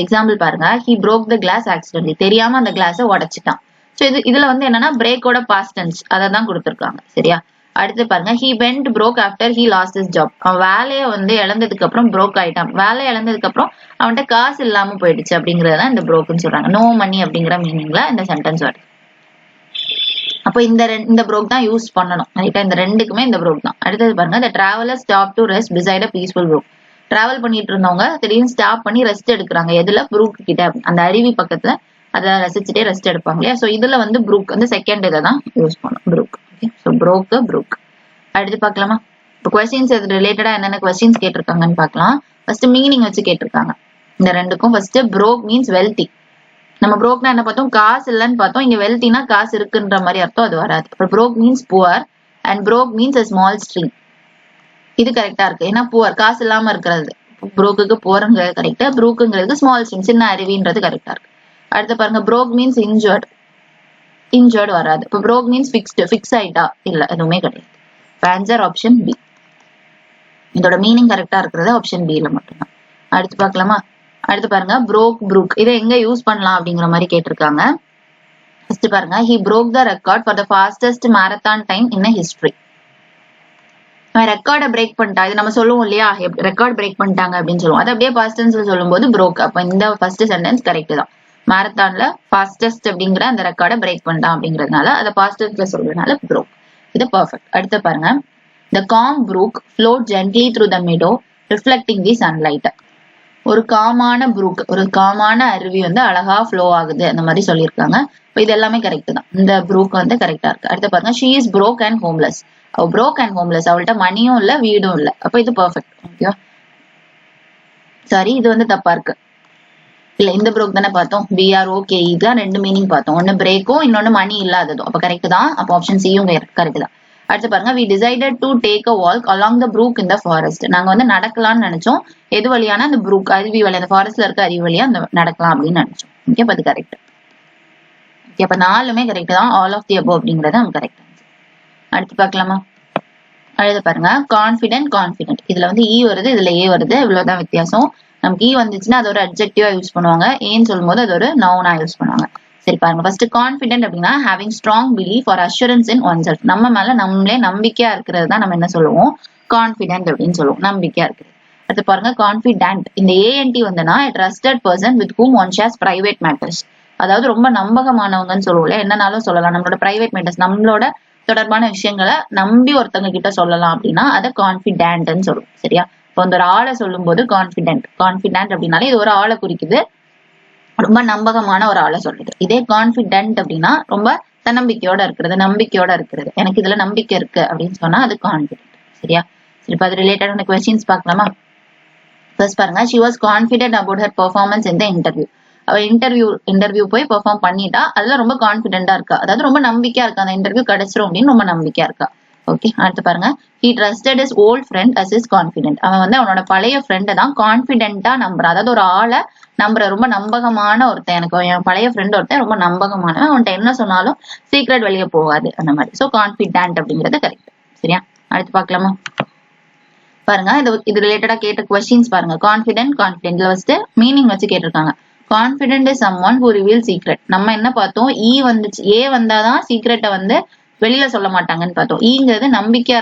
எக்ஸாம்பிள் பாருங்க, he broke the glass accidentally. தெரியாம அந்த கிளாஸை உடைச்சிட்டான். சோ இதுல வந்து என்னன்னா பிரேக்கோட பாஸ்ட் டென்ஸ் அதை தான் கொடுத்துருக்காங்க. சரியா? அடுத்து பாருங்க, he went broke after he lost his job. அவன் வேலையை வந்து இழந்ததுக்கு அப்புறம் broke ஆயிட்டான். வேலை இழந்ததுக்கு அப்புறம் அவன்கிட்ட காசு இல்லாம போயிடுச்சு அப்படிங்கறதான் இந்த brokeன்னு சொல்றாங்க. நோ மணி அப்படிங்கிற மீனிங்ல இந்த சென்டென்ஸ் வருது. அப்போ இந்த ப்ரோக் தான் யூஸ் பண்ணணும். ரைட்டா? இந்த ரெண்டுக்குமே இந்த ப்ரோக் தான். அடுத்தது பாருங்க, the traveler stopped to rest beside a peaceful brook. Travel பண்ணிட்டு இருந்தவங்க திடீர்னு ஸ்டாப் பண்ணி ரெஸ்ட் எடுக்கிறாங்க. எதுல? ப்ரூக் கிட்ட, அந்த அருவி பக்கத்துல அதை ரசிச்சுட்டே ரெஸ்ட் எடுப்பாங்க இல்லையா. சோ இதுல வந்து ப்ரூக் வந்து செகண்ட் இதை தான் யூஸ் பண்ணும், ப்ரூக். Okay, so Brook. அடுத்து பார்க்கலாமா. இப்போ கொஸ்டின்ஸ் இது ரிலேட்டடா என்னென்ன கொஸ்டின்ஸ் கேட்டிருக்காங்கன்னு பார்க்கலாம். ஃபர்ஸ்ட் மீனிங் வச்சு கேட்டிருக்காங்க இந்த ரெண்டுக்கும். First broke means wealthy. நம்ம ப்ரோக்னா என்ன பார்த்தோம், காசு இல்லைன்னு பார்த்தோம். இங்க வெல்த்தினா காசு இருக்குன்ற மாதிரி அர்த்தம், அது வராது. அப்புறம் broke means poor and broke means a small stream. இது கரெக்டா இருக்கு. ஏன்னா புவர் காசு இல்லாம இருக்கிறது, ப்ரோக்குக்கு புவருங்கிறது கரெக்ட், ப்ரூக்குங்கிறது ஸ்மால் ஸ்ட்ரீம் சின்ன அருவின்றது கரெக்டா இருக்கு. அடுத்து பாருங்க, ப்ரோக் மீன்ஸ் இன்ஜர்ட் வராது. இப்போ ப்ரோக் மீன்ஸ் ஃபிக்ஸ் ஆயிட்டா, இல்ல எதுவுமே கிடையாது. Answer option B. இதோட மீனிங் கரெக்டா இருக்கிறது ஆப்ஷன் பில மட்டும்தான். அடுத்து பார்க்கலாமா. அடுத்து பாருங்க, ப்ரூக் இதை எங்க யூஸ் பண்ணலாம் அப்படிங்கிற மாதிரி கேட்டிருக்காங்க. ஃபர்ஸ்ட் பாருங்க, he broke the record for the fastest marathon time in a history. ரெக்கார்டை பிரேக் பண்ணிட்டா, இது நம்ம சொல்லுவோம் இல்லையா, ரெக்கார்ட் பிரேக் பண்ணிட்டாங்க அப்படின்னு சொல்லுவோம். அது அப்படியே பாஸ்ட் டென்ஸ்ல சொல்லும் போது ப்ரோக். அப்ப இந்த ஃபர்ஸ்ட் சென்டென்ஸ் கரெக்ட் தான். மாரத்தான்ல ஃபாஸ்டஸ்ட் அப்படிங்கிற அந்த ரெக்கார்டை பிரேக் பண்ணிட்டான் அப்படிங்கறதுனால அதை பாஸ்ட் டென்ஸ்ல சொல்றதுனால ப்ரோக். இது பெர்ஃபெக்ட். அடுத்து பாருங்க, the calm brook flowed gently through the meadow reflecting the sunlight. ஒரு காமான அருவி வந்து அழகா ஃப்ளோ ஆகுது அந்த மாதிரி சொல்லியிருக்காங்க. இப்போ இது எல்லாமே கரெக்ட் தான். இந்த ப்ரூக் வந்து கரெக்டா இருக்கு. அடுத்து பாருங்க, she is broke and homeless. அவ broke and homeless, அவள்கிட்ட மணியும் இல்ல வீடும் இல்ல. அப்ப இது பெர்ஃபெக்ட். ஓகேவா? சாரி, இது வந்து தப்பா இருக்கு. இல்ல, இந்த ப்ரோக் தானே பார்த்தோம், BROKE. இதுதான் ரெண்டு மீனிங் பார்த்தோம். ஒன்னு பிரேக்கும் இன்னொன்னு மணி இல்லாததும். அப்ப கரெக்ட் தான். அப்ப ஆப்ஷன் சியும் கரெக்ட் தான். அடுத்து பாருங்க, we decided to take a walk along the brook in the forest. நாங்க வந்து நடக்கலாம்னு நினைச்சோம். எது வழியான? அந்த ப்ரூக் அருவி வழி, அந்த ஃபாரஸ்ட்ல இருக்க அருவி வழியா அந்த நடக்கலாம் அப்படின்னு நினைச்சோம். ஓகே, அப்ப அது கரெக்ட். ஓகே, அப்ப 4மே கரெக்ட் தான். ஆல் ஆஃப் தி அபோவ் அப்படிங்கறது நம்ம கரெக்ட். அடுத்து பார்க்கலாமா. அடுத்து பாருங்க, கான்ஃபிடென்ட். இதுல வந்து இ வருது, இதுல ஏ வருது, இவ்வளவுதான் வித்தியாசம். நமக்கு இ வந்துச்சுன்னா அது ஒரு அட்ஜெக்டிவா யூஸ் பண்ணுவாங்க, ஏன்னு சொல்லும் போது அது ஒரு நவுனா யூஸ் பண்ணுவாங்க. சரி பாருங்க, ஃபர்ஸ்ட் கான்ஃபிடென்ட் அப்படின்னா having strong belief R assurance in one self. நம்ம மேல நம்மளே நம்பிக்கையா இருக்கிறது தான் நம்ம என்ன சொல்லுவோம், கான்ஃபிடென்ட் அப்படின்னு சொல்லுவோம், நம்பிக்கையா இருக்குது. அடுத்து பாருங்க, கான்ஃபிடென்ட். இந்த ஏஎன்டி வந்துன்னா trusted person with whom one shares private matters. அதாவது ரொம்ப நம்பகமானவங்கன்னு சொல்லுவோம்ல, என்னன்னாலும் சொல்லலாம். நம்மளோட பிரைவேட் மேட்டர்ஸ், நம்மளோட தொடர்பான விஷயங்களை நம்பி ஒருத்தவங்க கிட்ட சொல்லலாம் அப்படின்னா அதை கான்ஃபிடென்ட்னு சொல்லுவோம். சரியா? இப்போ ஒரு ஆளை சொல்லும் போது கான்ஃபிடென்ட் அப்படின்னாலே இது ஒரு ஆளை குறிக்குது, ரொம்ப நம்பகமான ஒரு ஆளை சொல்லுது. இதே கான்ஃபிடென்ட் அப்படின்னா ரொம்ப தன்னம்பிக்கையோட இருக்கிறது, நம்பிக்கையோட இருக்கிறது, எனக்கு இதுல நம்பிக்கை இருக்கு அப்படின்னு சொன்னா அது கான்ஃபிடென்ட். சரியா? சரி, இப்போ அது ரிலேட்டடான கொஸ்டின்ஸ் பார்க்கலாமா. ஃபர்ஸ்ட் பாருங்க, she was confident about her performance in the interview. அவ இன்டர்வியூ போய் பெர்ஃபார்ம் பண்ணிட்டா, அதுல ரொம்ப கான்ஃபிடென்டா இருக்கா, அதாவது ரொம்ப நம்பிக்கையா இருக்கா, அந்த இன்டர்வியூ கிடைச்சிரும் அப்படின்னு ரொம்ப நம்பிக்கையா இருக்கா. ஓகே, அடுத்து பாருங்க. he trusted his old friend as his confidant. அவன் வந்து அவனோட பழைய ஃப்ரெண்டை தான் கான்பிடென்ட்டா நம்புறான். அதாவது ஒரு ஆளை நம்புற ரொம்ப நம்பகமான ஒருத்தன், எனக்கு என் பழைய ஃப்ரெண்ட் ஒருத்தன் ரொம்ப நம்பகமானவன், அவன்கிட்ட என்ன சொன்னாலும் சீக்ரெட் வெளியே போகாது அந்த மாதிரி. ஸோ கான்பிடென்ட் அப்படிங்கிறது கரெக்ட். சரியா, அடுத்து பார்க்கலாமா? பாருங்க, இது ரிலேட்டடா கேட்ட கொஸ்டின்ஸ் பாருங்க. கான்பிடென்ட், கான்பிடென்ட்ல வச்சுட்டு மீனிங் வச்சு கேட்டிருக்காங்க. Confident is someone who reveals secret. நம்ம என்ன பார்த்தோம்? ஈ வந்துச்சு, ஏ வந்தாதான் சீக்ரெட்டை வந்து வெளியில சொல்ல மாட்டாங்கன்னு பார்த்தோம். ஈங்கிறது நம்பிக்கையா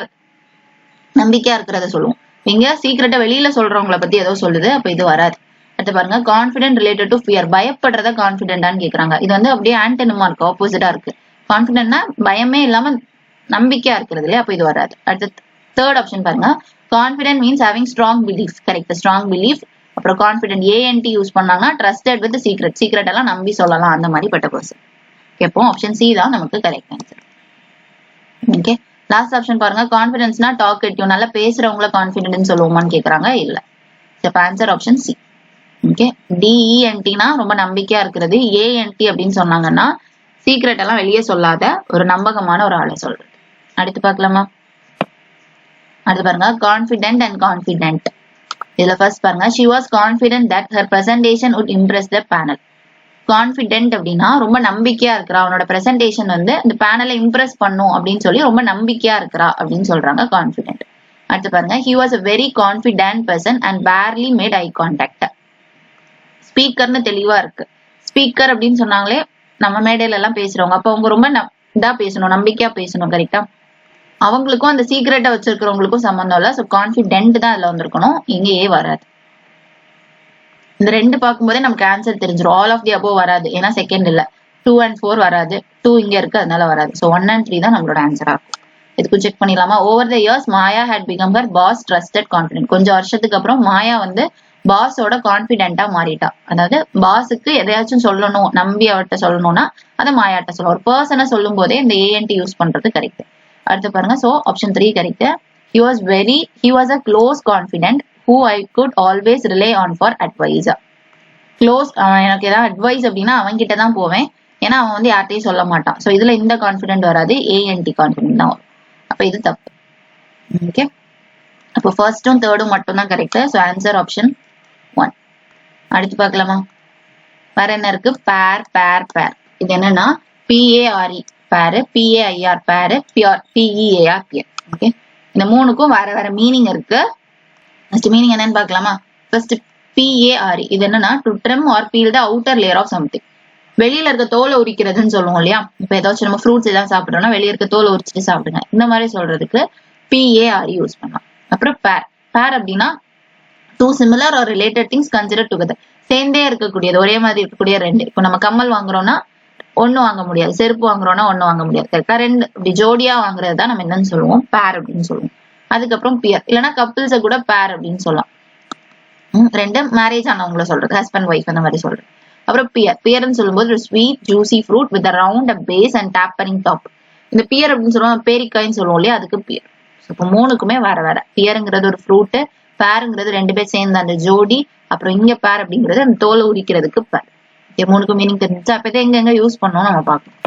இருக்கிறத சொல்லுவோம். இங்க சீக்ரெட்டை வெளியில சொல்றவங்களை பத்தி ஏதோ சொல்லுது, அப்ப இது வராது. அடுத்து பாருங்க, கான்பிடென்ட் ரிலேட்டட் டு ஃபியர். பயப்படுறத கான்பிடென்டான்னு கேக்குறாங்க. இது வந்து அப்படியே ஆன்டனிமா இருக்கு, ஆப்போசிட்டா இருக்கு. கான்பிடென்ட்னா பயமே இல்லாம நம்பிக்கையா இருக்கிறது இல்லையா, அப்ப இது வராது. அடுத்து தேர்ட் ஆப்ஷன் பாருங்க. Confident means having strong belief. Correct, strong belief. அப்புறம் கான்பிடென்ட் ஏஎன்டி யூஸ் பண்ணாங்கன்னா ட்ரஸ்டட் வித் சீக்ரெட் எல்லாம் நம்பி சொல்லலாம் அந்த மாதிரி பட்ட பர்சன். கேட்போம். ஆப்ஷன் சி தான் நமக்கு correct answer. Okay, last option பாருங்க. கான்பிடன்ஸ்னா டாக்கேட்டிவ், நல்லா பேசுறவங்கள கான்பிடென்ட்னு சொல்லுவோமான்னு கேக்குறாங்க. இல்ல. அப்ப ஆன்சர் ஆப்ஷன் சி. ஓகே, டிஇஎன்டினா ரொம்ப நம்பிக்கையா இருக்கிறது. ஏஎன்டி அப்படின்னு சொன்னாங்கன்னா சீக்ரெட் எல்லாம் வெளியே சொல்லாத ஒரு நம்பகமான ஒரு ஆளை சொல்றது. அடுத்து பார்க்கலாமா? அடுத்து பாருங்க, கான்பிடென்ட் அண்ட் கான்பிடென்ட். இதுல ஃபர்ஸ்ட் பாருங்க, she was confident that her presentation would impress the panel. Confident அப்படின்னா ரொம்ப நம்பிக்கையா இருக்கிறா, அவனோட பிரசன்டேஷன் வந்து இந்த பேனலை இம்ப்ரெஸ் பண்ணும் அப்படின்னு சொல்லி ரொம்ப நம்பிக்கையா இருக்கிறா அப்படின்னு சொல்றாங்க கான்பிடென்ட். அடுத்து பாருங்க, he was a very confident person and barely made eye contact. ஸ்பீக்கர்னு தெளிவா இருக்கு. ஸ்பீக்கர் அப்படின்னு சொன்னாங்களே நம்ம மேடையில எல்லாம் பேசுறவங்க, அப்ப அவங்க ரொம்ப இதா பேசணும், நம்பிக்கையா பேசணும். கரெக்டா, அவங்களுக்கும் அந்த சீக்ரெட்டை வச்சிருக்கிறவங்களுக்கும் சம்பந்தம் இல்ல. ஸோ கான்பிடென்ட் தான் அதுல வந்திருக்கணும், இங்கேயே வராது. இந்த ரெண்டு பார்க்கும்போதே நமக்கு ஆன்சர் தெரிஞ்சிடும். ஆல் ஆஃப் தி அபோவ் வராது, ஏன்னா செகண்ட் இல்ல. 2 and 4 வராது, 2 இங்க இருக்கு, அதனால வராது. ஸோ 1 and 3 தான் நம்மளோட ஆன்சரா இருக்கும். இதுக்கு செக் பண்ணிடலாமா? Over the years Maya had become her boss trusted confidant. கொஞ்சம் வருஷத்துக்கு அப்புறம் மாயா வந்து பாஸோட கான்பிடென்ட்டா மாறிட்டா. அதாவது பாஸுக்கு எதையாச்சும் சொல்லணும், நம்பி அவர்கிட்ட சொல்லணும்னா அதை மாயாட்ட சொல்லும். ஒரு பர்சனை சொல்லும் போதே இந்த ஏஎன்டி யூஸ் பண்றது கரெக்ட். அடுத்து பாருங்க, so option 3 correct. he was a close confidant who I could always rely on for advice. Close, எனக்கு ஏதாவது அட்வைஸ் அப்படின்னா அவன் கிட்ட தான் போவேன், ஏன்னா அவன் வந்து யார்ட்டையும் சொல்ல மாட்டான். ஸோ இதுல இந்த கான்பிடென்ட் வராது, ஏஎன்டி கான்பிடென்ட் தான் வரும். அப்ப இது தப்பு. ஓகே, அப்போ ஃபர்ஸ்டும் தேர்டும் மட்டும் தான் கரெக்ட். So answer option 1. அடுத்து பார்க்கலாமா? வேற என்ன இருக்கு? பேர். இது என்னன்னா PARE பேரு, PAIR பேரு, பியர் PEAR பியர். ஓகே, இந்த மூணுக்கும் வேற வேற மீனிங் இருக்கு. ஃபர்ஸ்ட் மீனிங் என்னன்னு பார்க்கலாமா? ஃபர்ஸ்ட் PARE, இது என்னன்னா to trim or peel the outer layer of something. வெளியில இருக்க தோலை உரிக்கிறதுன்னு சொல்லுவோம் இல்லையா? இப்ப ஏதாச்சும் நம்ம ஃப்ரூட்ஸ் எல்லாம் சாப்பிட்டோம்னா வெளியே இருக்க தோலை உரிச்சிட்டு சாப்பிடுங்க, இந்த மாதிரி சொல்றதுக்கு PARE யூஸ் பண்ணலாம். அப்புறம் பேர் அப்படின்னா two similar or related things consider together. சேர்ந்தே இருக்கக்கூடியது, ஒரே மாதிரி இருக்கக்கூடிய ரெண்டு. இப்போ நம்ம கம்மல் வாங்குறோம்னா ஒண்ணு வாங்க முடியாது, செருப்பு வாங்குறோம்னா ஒண்ணு வாங்க முடியாது. கரெக்டா, ரெண்டு இப்படி ஜோடியா வாங்குறது தான் நம்ம என்னன்னு சொல்லுவோம்? பேர் அப்படின்னு சொல்லுவோம். அதுக்கப்புறம் பியர், இல்லைன்னா கப்பிள்ஸை கூட பேர் அப்படின்னு சொல்லலாம். ரெண்டு மேரேஜ் ஆனவங்களை சொல்றது, ஹஸ்பண்ட் ஒய்ஃப் அந்த மாதிரி சொல்றது. அப்புறம் பியர்ன்னு சொல்லும்போது sweet juicy fruit with round base and tapering top. இந்த பியர் அப்படின்னு சொல்லுவோம், பேரிக்காய்ன்னு சொல்லுவோம் இல்லையா, அதுக்கு பியர். இப்போ மூணுக்குமே வேற வேற. பியருங்கிறது ஒரு ஃப்ரூட்டு, பேருங்கிறது ரெண்டு பேர் சேர்ந்த அந்த ஜோடி, அப்புறம் இங்க பேர் அப்படிங்கிறது அந்த தோலை உரிக்கிறதுக்கு பேர். மூணுக்கு மீனிங் தெரிஞ்சு அப்ப இதை எங்க யூஸ் பண்ணோம் நம்ம பார்க்கணும்.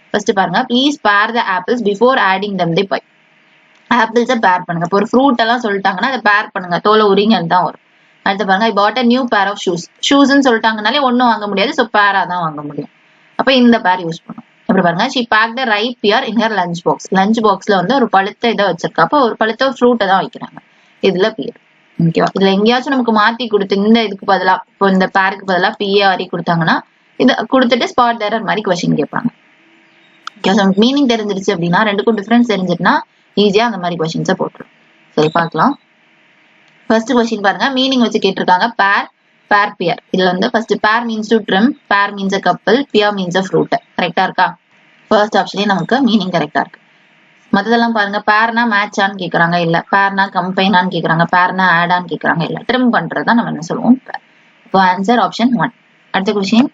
ஃபர்ஸ்ட் பாருங்க, please pair the apples before adding them the pie. ஆப்பிள்ஸை பேர் பண்ணுங்க. இப்போ ஒரு ஃப்ரூட் எல்லாம் சொல்லிட்டாங்கன்னா அதை பேர் பண்ணுங்க, தோலை உரிங்கன்னு தான் வரும். அடுத்து பாருங்க, I bought a new pair of shoes. ஷூஸ்ன்னு சொல்லிட்டாங்கனாலே ஒன்னும் வாங்க முடியாது, ஸோ பேரா தான் வாங்க முடியும். அப்ப இந்த பேர் யூஸ் பண்ணும். அப்புறம் பாருங்க, she packed the ripe pear in her lunch box. Lunch பாக்ஸ்ல வந்து ஒரு பழுத்த இதை வச்சிருக்கா, அப்போ ஒரு பழுத்த ஃப்ரூட்டை தான் வைக்கிறாங்க. இதுல பியர். ஓகேவா? இதுல எங்கேயாச்சும் நமக்கு மாத்தி கொடுத்து இந்த இதுக்கு பதிலா, இப்போ இந்த பேருக்கு பதிலா PARE கொடுத்தாங்கன்னா இதை கொடுத்துட்டு ஸ்பாட் எரர் மாதிரி கொஸ்டின் கேட்பாங்க. மீனிங் தெரிஞ்சிருச்சு அப்படின்னா, ரெண்டுக்கும் டிஃபரன்ஸ் தெரிஞ்சிட்டுனா ஈஸியா அந்த மாதிரி கொஸ்டின்ஸை போட்டுரும். சரி பார்க்கலாம். ஃபர்ஸ்ட் கொஸ்டின் பாருங்க, மீனிங் வச்சு கேட்டிருக்காங்க. பேர் பியர். இதுல வந்து first pare means to trim, pair means a couple, pear means a fruit. கரெக்டா இருக்கா? ஃபர்ஸ்ட் ஆப்ஷனே நமக்கு மீனிங் கரெக்டா இருக்கு. மத்ததெல்லாம் பாருங்க, பேர்னா மேட்சான்னு கேக்குறாங்க, இல்ல. பேர்னா கம்பைனான்னு கேக்குறாங்க, பேர்னா ஆடான்னு கேக்குறாங்க, இல்ல. ட்ரிம் பண்றதுதான் நம்ம என்ன சொல்லுவோம்? இப்போ ஆன்சர் ஆப்ஷன் 1. அடுத்த கொஸ்டின்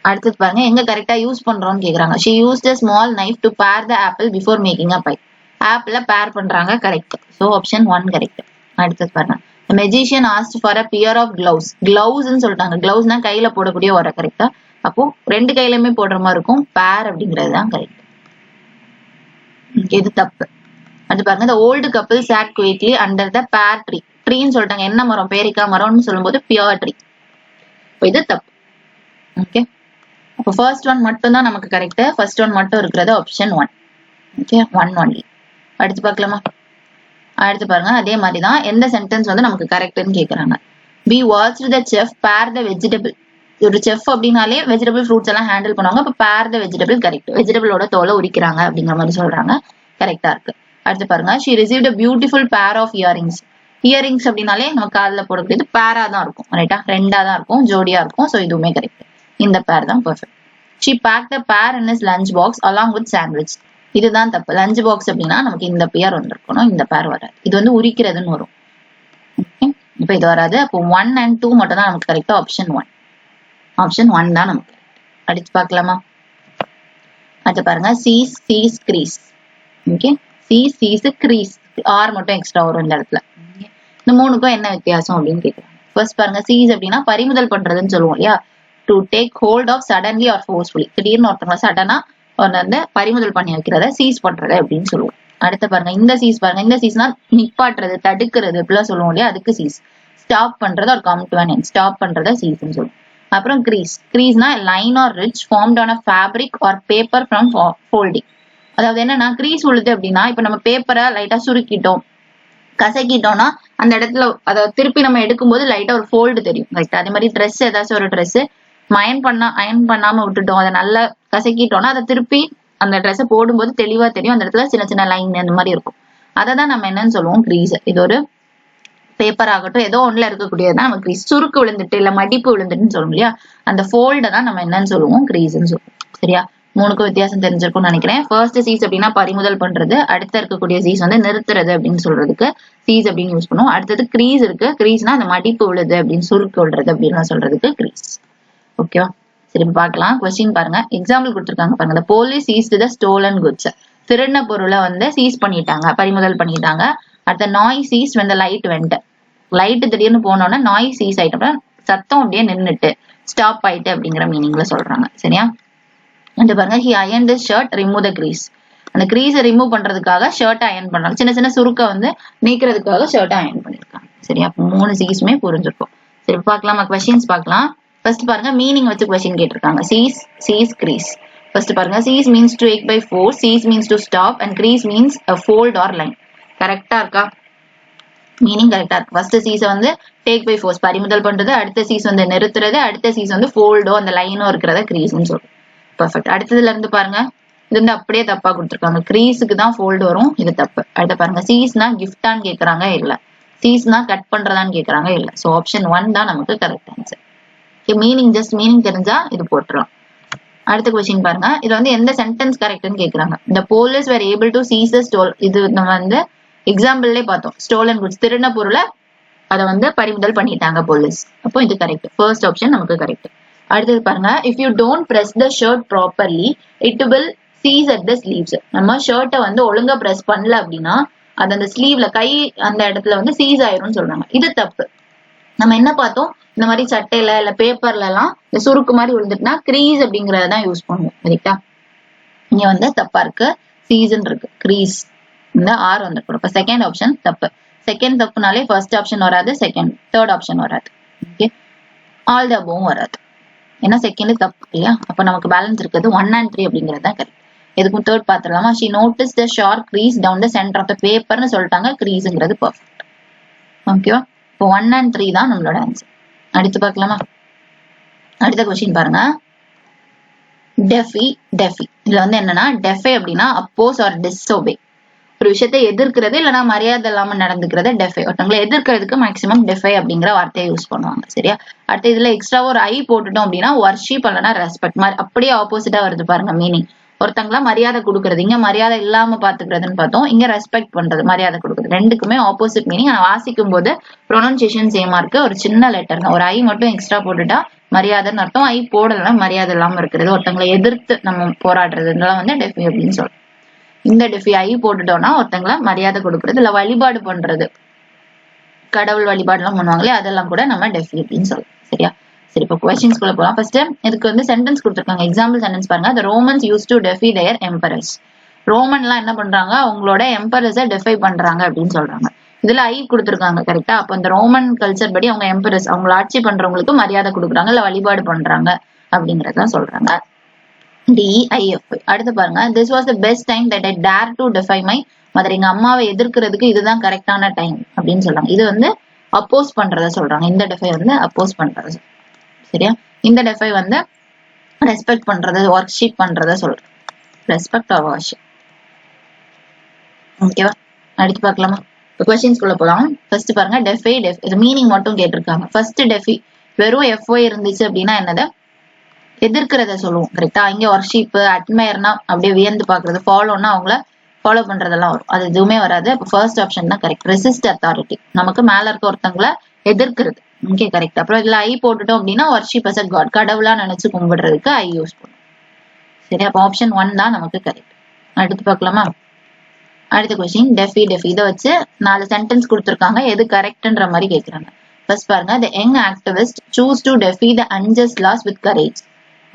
அடுத்தது பாருங்க, எங்க கரெக்டா யூஸ் பண்றோம்னு கேக்குறாங்க. she used a small knife to pare the apple before making a pie. ஆப்பிள பேர் பண்றாங்க, கரெக்ட். So option 1 correct. அடுத்தது பாருங்க, the magician asked for a pair of gloves. gloves-ன்னு சொல்லிட்டாங்க. gloves-னா கையில போடக்கூடிய ஒரு, கரெக்டா? அப்போ ரெண்டு கையிலுமே போடுற மாதிரி இருக்கும். பேர் அப்படிங்கிறது தான் கரெக்ட். இது தப்பு. அடுத்து பாருங்க the old couple sat quietly under the pear tree. ட்ரீன்னு சொல்லிட்டாங்க, என்ன மரம்? பேரிக்கா மரம்னு சொல்லும்போது பியர் ட்ரீ. இது தப்பு. ஓகே, அப்போ ஃபர்ஸ்ட் ஒன் மட்டும் தான் நமக்கு கரெக்ட். ஃபர்ஸ்ட் ஒன் மட்டும் இருக்கிறது ஆப்ஷன் 1. Okay, 1 only. அடுத்து பார்க்கலாமா? அடுத்து பாருங்க, அதே மாதிரி தான் எந்த சென்டென்ஸ் வந்து நமக்கு கரெக்ட்னு கேக்குறாங்க. we watched the chef pare the vegetable. ஒரு செஃப் அப்படின்னாலே வெஜிடபிள் ஃப்ரூட்ஸ் எல்லாம் ஹேண்டில் பண்ணுவாங்க. அப்ப pare the vegetable கரெக்ட். வெஜிடபிளோட தோலை உரிக்கிறாங்க அப்படிங்கிற மாதிரி சொல்றாங்க, கரெக்டா இருக்கு. அடுத்து பாருங்க, she received a beautiful pair of earrings. Earrings அப்படின்னாலே நம்ம காதுல போடக்கூடியது பேரா தான் இருக்கும், ரைட்டா? ரெண்டா தான் இருக்கும், ஜோடியா இருக்கும். சோ இதுவுமே கரெக்ட். இந்த பேர் தான் perfect. she packed a pear in his lunch box along with sandwich. இதுதான் தப்பு. லஞ்ச் பாக்ஸ் அப்படின்னா நமக்கு இந்த பேர் வந்திருக்கணும், இந்த பேர் வராது. இது வந்து உரிக்கிறதுன்னு வரும். இப்ப இது வராது. அப்போ 1 and 2 மட்டும் தான் நமக்கு கரெக்டா. ஆப்ஷன் 1. ஆப்ஷன் 1 தான் நமக்கு. அடிச்சு பார்க்கலாமா? அடுத்து பாருங்க, seize cease crease. Okay, seize cease crease, R மட்டும் எக்ஸ்ட்ரா வரும் இந்த இடத்துல. இந்த மூணுக்கும் என்ன வித்தியாசம் அப்படின்னு கேட்குறாங்க. ஃபர்ஸ்ட் பாருங்க, சீஸ் அப்படின்னா பறிமுதல் பண்றதுன்னு சொல்லுவோம் இல்லையா? To take hold of suddenly or forcefully. திடீர்னு ஒருத்தவங்க சடனா வந்து பறிமுதல் பண்ணி வைக்கிறத சீஸ் பண்றது அப்படின்னு சொல்லுவோம். அடுத்து பாருங்க, இந்த சீஸ் பாருங்க, இந்த சீஸ்னா நிப்பாட்டுறது, தடுக்கிறது இப்படிலாம் சொல்லுவோம் இல்லையா? அதுக்கு சீஸ். ஸ்டாப் பண்றது ஒரு come to an end, stop பண்றத சீஸ்ன்னு சொல்லுவோம். அப்புறம் கிரீஸ். கிரீஸ்னா line or ridge formed on a fabric or paper from folding. அதாவது என்னன்னா, கிரீஸ் உழுது அப்படின்னா இப்ப நம்ம பேப்பரை லைட்டா சுருக்கிட்டோம், கசக்கிட்டோம்னா அந்த இடத்துல அதை திருப்பி நம்ம எடுக்கும்போது லைட்டா ஒரு ஃபோல்டு தெரியும், ரைட்? அதே மாதிரி ட்ரெஸ், ஏதாச்சும் ஒரு ட்ரெஸ் அயன் பண்ணாம விட்டுட்டோம், அதை நல்லா கசக்கிட்டோம்னா அதை திருப்பி அந்த ட்ரெஸ்ஸை போடும்போது தெளிவா தெரியும், அந்த இடத்துல சின்ன சின்ன லைன் அந்த மாதிரி இருக்கும். அதை தான் நம்ம என்னன்னு சொல்லுவோம், கிரீஸ். இது ஒரு பேப்பர் ஆகட்டும், ஏதோ ஒண்ணுல இருக்கக்கூடியதுதான் நம்ம கிரீஸ். சுருக்கு விழுந்துட்டு இல்ல மடிப்பு விழுந்துட்டுன்னு சொல்லுவோம் இல்லையா? அந்த ஃபோல்டை தான் நம்ம என்னன்னு சொல்லுவோம், கிரீஸ்ன்னு சொல்லுவோம். சரியா? மூணுக்கும் வித்தியாசம் தெரிஞ்சிருக்கும்னு நினைக்கிறேன். ஃபர்ஸ்ட் சீஸ் அப்படின்னா பறிமுதல் பண்றது, அடுத்த இருக்கக்கூடிய சீஸ் வந்து நிறுத்துறது அப்படின்னு சொல்றதுக்கு சீஸ் அப்படின்னு யூஸ் பண்ணுவோம். அடுத்தது கிரீஸ் இருக்கு, கிரீஸ்னா அந்த மடிப்பு விழுது அப்படின்னு சுருக்கு விழுறது அப்படின்னு சொல்றதுக்கு கிரீஸ். ஓகேவா? சரி, பார்க்கலாம். கொஸ்டின் பாருங்க, எக்ஸாம்பிள் கொடுத்துருக்காங்க பாருங்க. the police seized the stolen goods. திருடின பொருளை வந்து சீஸ் பண்ணிட்டாங்க, பறிமுதல் பண்ணிட்டாங்க. அடுத்த நாய் cease when the light went. Light திடீர்னு போனோம்னா நாய் சீஸ் ஆயிட்டு, சத்தம் அப்படியே நின்னுட்டு ஸ்டாப் ஆயிட்டு அப்படிங்கிற மீனிங்ல சொல்றாங்க. சரியா? வந்து பாருங்க, he ironed his shirt, remove the grease. அந்த கிரீஸை ரிமூவ் பண்றதுக்காக ஷர்ட்டை அயன் பண்றாங்க, சின்ன சின்ன சுருக்க வந்து நீக்கிறதுக்காக ஷர்ட்டை அயன் பண்ணிருக்காங்க. சரியா? 3 சீஸுமே புரிஞ்சிருக்கும். சரி, பார்க்கலாமா? கொஸ்டின்ஸ் பார்க்கலாம். ஃபர்ஸ்ட் பாருங்க, மீனிங் வச்சு கொஸ்டின் கேட்டிருக்காங்க. Seize cease crease. ஃபர்ஸ்ட் பாருங்க, seize means to take by force, cease means to stop, and crease means a fold or line. கரெக்டா இருக்கா? மீனிங் கரெக்டா இருக்கு. ஃபர்ஸ்ட் சீஸை வந்து டேக் பை ஃபோர்ஸ் பறிமுதல் பண்றது, அடுத்த சீஸ் வந்து நிறுத்துறது, அடுத்த சீஸ் வந்து ஃபோல்டோ அந்த லைனோ இருக்கிறத கிரீஸ்ன்னு சொல்றோம். பர்ஃபெக்ட். அடுத்ததுல இருந்து பாருங்க, இது வந்து அப்படியே தப்பா கொடுத்துருக்காங்க. கிரீஸுக்கு தான் ஃபோல்டு வரும், இது தப்பு. அடுத்த பாருங்க, சீஸ்னா கிஃப்டான்னு கேக்குறாங்க, இல்ல. சீஸ்னா கட் பண்றதான்னு கேக்குறாங்க, இல்ல. சோ ஆப்ஷன் 1 தான் நமக்கு correct answer. Meaning just meaning தெரிஞ்சா இது போட்டுரும். அடுத்த கொஸ்டின் பாருங்க, இது வந்து எந்த சென்டென்ஸ் கரெக்ட்னு கேக்குறாங்க. the police were able to seize the stole. இது நம்ம வந்து எக்ஸாம்பிள்லயே பார்த்தோம், ஸ்டோலன் குட்ஸ், திருடின பொருளை அதை வந்து பறிமுதல் பண்ணிட்டாங்க போலீஸ். அப்போ இது கரெக்ட். ஃபர்ஸ்ட் ஆப்ஷன் நமக்கு கரெக்ட். அடுத்தது பாருங்க, if you don't press the shirt properly it will seize at the sleeves. நம்ம ஷர்ட்டை வந்து ஒழுங்கா பிரஸ் பண்ணல அப்படின்னா அது அந்த ஸ்லீவ்ல, கை அந்த இடத்துல வந்து சீஸ் ஆயிரும்னு சொல்றாங்க. இது தப்பு. நம்ம என்ன பார்த்தோம், இந்த மாதிரி சட்டையில இல்ல பேப்பர்ல எல்லாம் இந்த சுருக்கு மாதிரி விழுந்துட்டுனா கிரீஸ் அப்படிங்கறதான் யூஸ் பண்ணுவோம், கரெக்டா? இங்க வந்து தப்பா இருக்கு, சீசன் இருக்கு, கிரீஸ். இந்த ஆர் வந்து இப்ப செகண்ட் ஆப்ஷன் தப்பு. செகண்ட் தப்புனாலே ஃபர்ஸ்ட் ஆப்ஷன் வராது, தேர்ட் ஆப்ஷன் வராது. ஓகே, ஆல் த அபோவும் வராது, ஏன்னா செகண்ட் தப்பு இல்லையா? அப்ப நமக்கு பேலன்ஸ் இருக்கிறது 1 and 3 அப்படிங்கிறது தான் கரெக்ட். எதுக்கும் third பாத்துடலாமா? she noticed the sharp crease down the center of the paperன்னு சொல்லிட்டாங்க, கிரீஸ்ங்கிறது பர்ஃபெக்ட். ஓகேவா? இப்போ 1 and 3 தான் நம்மளோட ஆன்சர். அடுத்து பார்க்கலாமா? அடுத்த கொஸ்டின் பாருங்க, டெஃபி டெஃபி. இதுல வந்து என்னன்னா, டெஃபே அப்படின்னா அப்போஸ் ஆர் டிஸ்ஓபே, ஒரு விஷயத்தை எதிர்க்கிறது இல்லைன்னா மரியாதை இல்லாம நடந்துக்கிறது டெஃபே. ஒருத்தவங்களை எதிர்க்கிறதுக்கு மேக்சிமம் டெஃபே அப்படிங்கிற வார்த்தையை யூஸ் பண்ணுவாங்க. சரியா? அடுத்து இதுல எக்ஸ்ட்ரா ஒரு ஐ போட்டுட்டோம் அப்படின்னா வர்ஷிப் இல்லைன்னா ரெஸ்பெக்ட் மாதிரி, அப்படியே ஆப்போசிட்டா வருது பாருங்க மீனிங். ஒருத்தங்களா மரியாதை கொடுக்கறது, இங்க மரியாதை இல்லாம பாத்துக்கிறதுன்னு பார்த்தோம், இங்க ரெஸ்பெக்ட் பண்றது, மரியாதை கொடுக்குறது. ரெண்டுக்குமே ஆப்போசிட் மீனிங். ஆனா வாசிக்கும் போது ப்ரொனன்சியேஷன் சேமா இருக்கு. ஒரு சின்ன லெட்டர் தான், ஒரு ஐ மட்டும் எக்ஸ்ட்ரா போட்டுட்டா மரியாதைன்னு அர்த்தம், ஐ போடலாம் மரியாதை இல்லாம இருக்கிறது, ஒருத்தங்களை எதிர்த்து நம்ம போராடுறது, இதெல்லாம் வந்து டெஃபி அப்படின்னு சொல்றோம். இந்த டெஃபி ஐ போட்டுட்டோம்னா ஒருத்தங்களை மரியாதை கொடுக்கறது இல்ல வழிபாடு பண்றது, கடவுள் வழிபாடு எல்லாம் பண்ணுவாங்களே அதெல்லாம் கூட நம்ம டெஃபி அப்படின்னு சொல்றோம். சரியா? சரி, இப்போ கொஸ்டின்ஸ் குள்ள போலாம். ஃபர்ஸ்ட் இதுக்கு வந்து சென்டென்ஸ் கொடுத்துருக்காங்க, எக்ஸாம்பிள் சென்டென்ஸ் பாருங்க. the Romans used to defy their emperors. ரோமன்லாம் என்ன பண்றாங்க, அவங்களோட எம்பரஸை டிஃபை பண்றாங்க அப்படின்னு சொல்றாங்க. இதுல ஐ கொடுத்துருக்காங்க கரெக்டா. அப்ப இந்த ரோமன் கல்ச்சர் படி அவங்க எம்பரஸ், அவங்களை ஆட்சி பண்றவங்களுக்கு மரியாதை கொடுக்குறாங்க, இல்ல வழிபாடு பண்றாங்க அப்படிங்கறதான் சொல்றாங்க. DIF. அடுத்து பாருங்க, this was the best time that I dare to defy my mother. எங்க அம்மாவை எதிர்க்கிறதுக்கு இதுதான் கரெக்டான டைம் அப்படின்னு சொல்றாங்க. இது வந்து அப்போஸ் பண்றத சொல்றாங்க. இந்த டிஃபை வந்து அப்போஸ் பண்றத, சரியா. இந்த டிஃபை வந்து ரெஸ்பெக்ட் பண்றது, ஒர்க்ஷிப் பண்றத சொல்றேன். Respect or worship. ஓகேவா, அடுத்து பார்க்கலாமா? கொஸ்டின்ஸ்குள்ள போலாம். ஃபர்ஸ்ட் பாருங்க, டெஃபை இது மீனிங் மட்டும் கேட்டிருக்காங்க. ஃபர்ஸ்ட் டெஃபி வெறும் FY இருந்துச்சு அப்படின்னா என்னது, எதிர்க்கிறத சொல்லுவோம் கரெக்டா. இங்க ஒர்ஷிப், அட்மையர்னா அப்படியே வியந்து பாக்குறது, ஃபாலோனா அவங்கள ஃபாலோ பண்றதெல்லாம் வரும். அது எதுவுமே வராது. அப்ப ஃபர்ஸ்ட் ஆப்ஷன் தான் கரெக்ட். ரெசிஸ்ட் அத்தாரிட்டி, நமக்கு மேல இருக்க ஒருத்தவங்களை எதிர்க்கிறது. Okay correct. அப்புறம் இதுல ஐ போட்டுட்டோம் அப்படின்னா வர்ஷிப் அஸ் அ காட், கடவுளா நினைச்சு கும்பிடுறதுக்கு ஐ யூஸ் பண்ணும். சரி, அப்ப ஆப்ஷன் 1 தான் நமக்கு கரெக்ட். அடுத்து பார்க்கலாமா? அடுத்த கொஸ்டின், டெஃபி இதை வச்சு 4 சென்டென்ஸ் கொடுத்துருக்காங்க, எது கரெக்ட்ன்ற மாதிரி கேட்கறாங்க. ஃபர்ஸ்ட் பாருங்க, the young activist choose to defy the unjust laws with courage.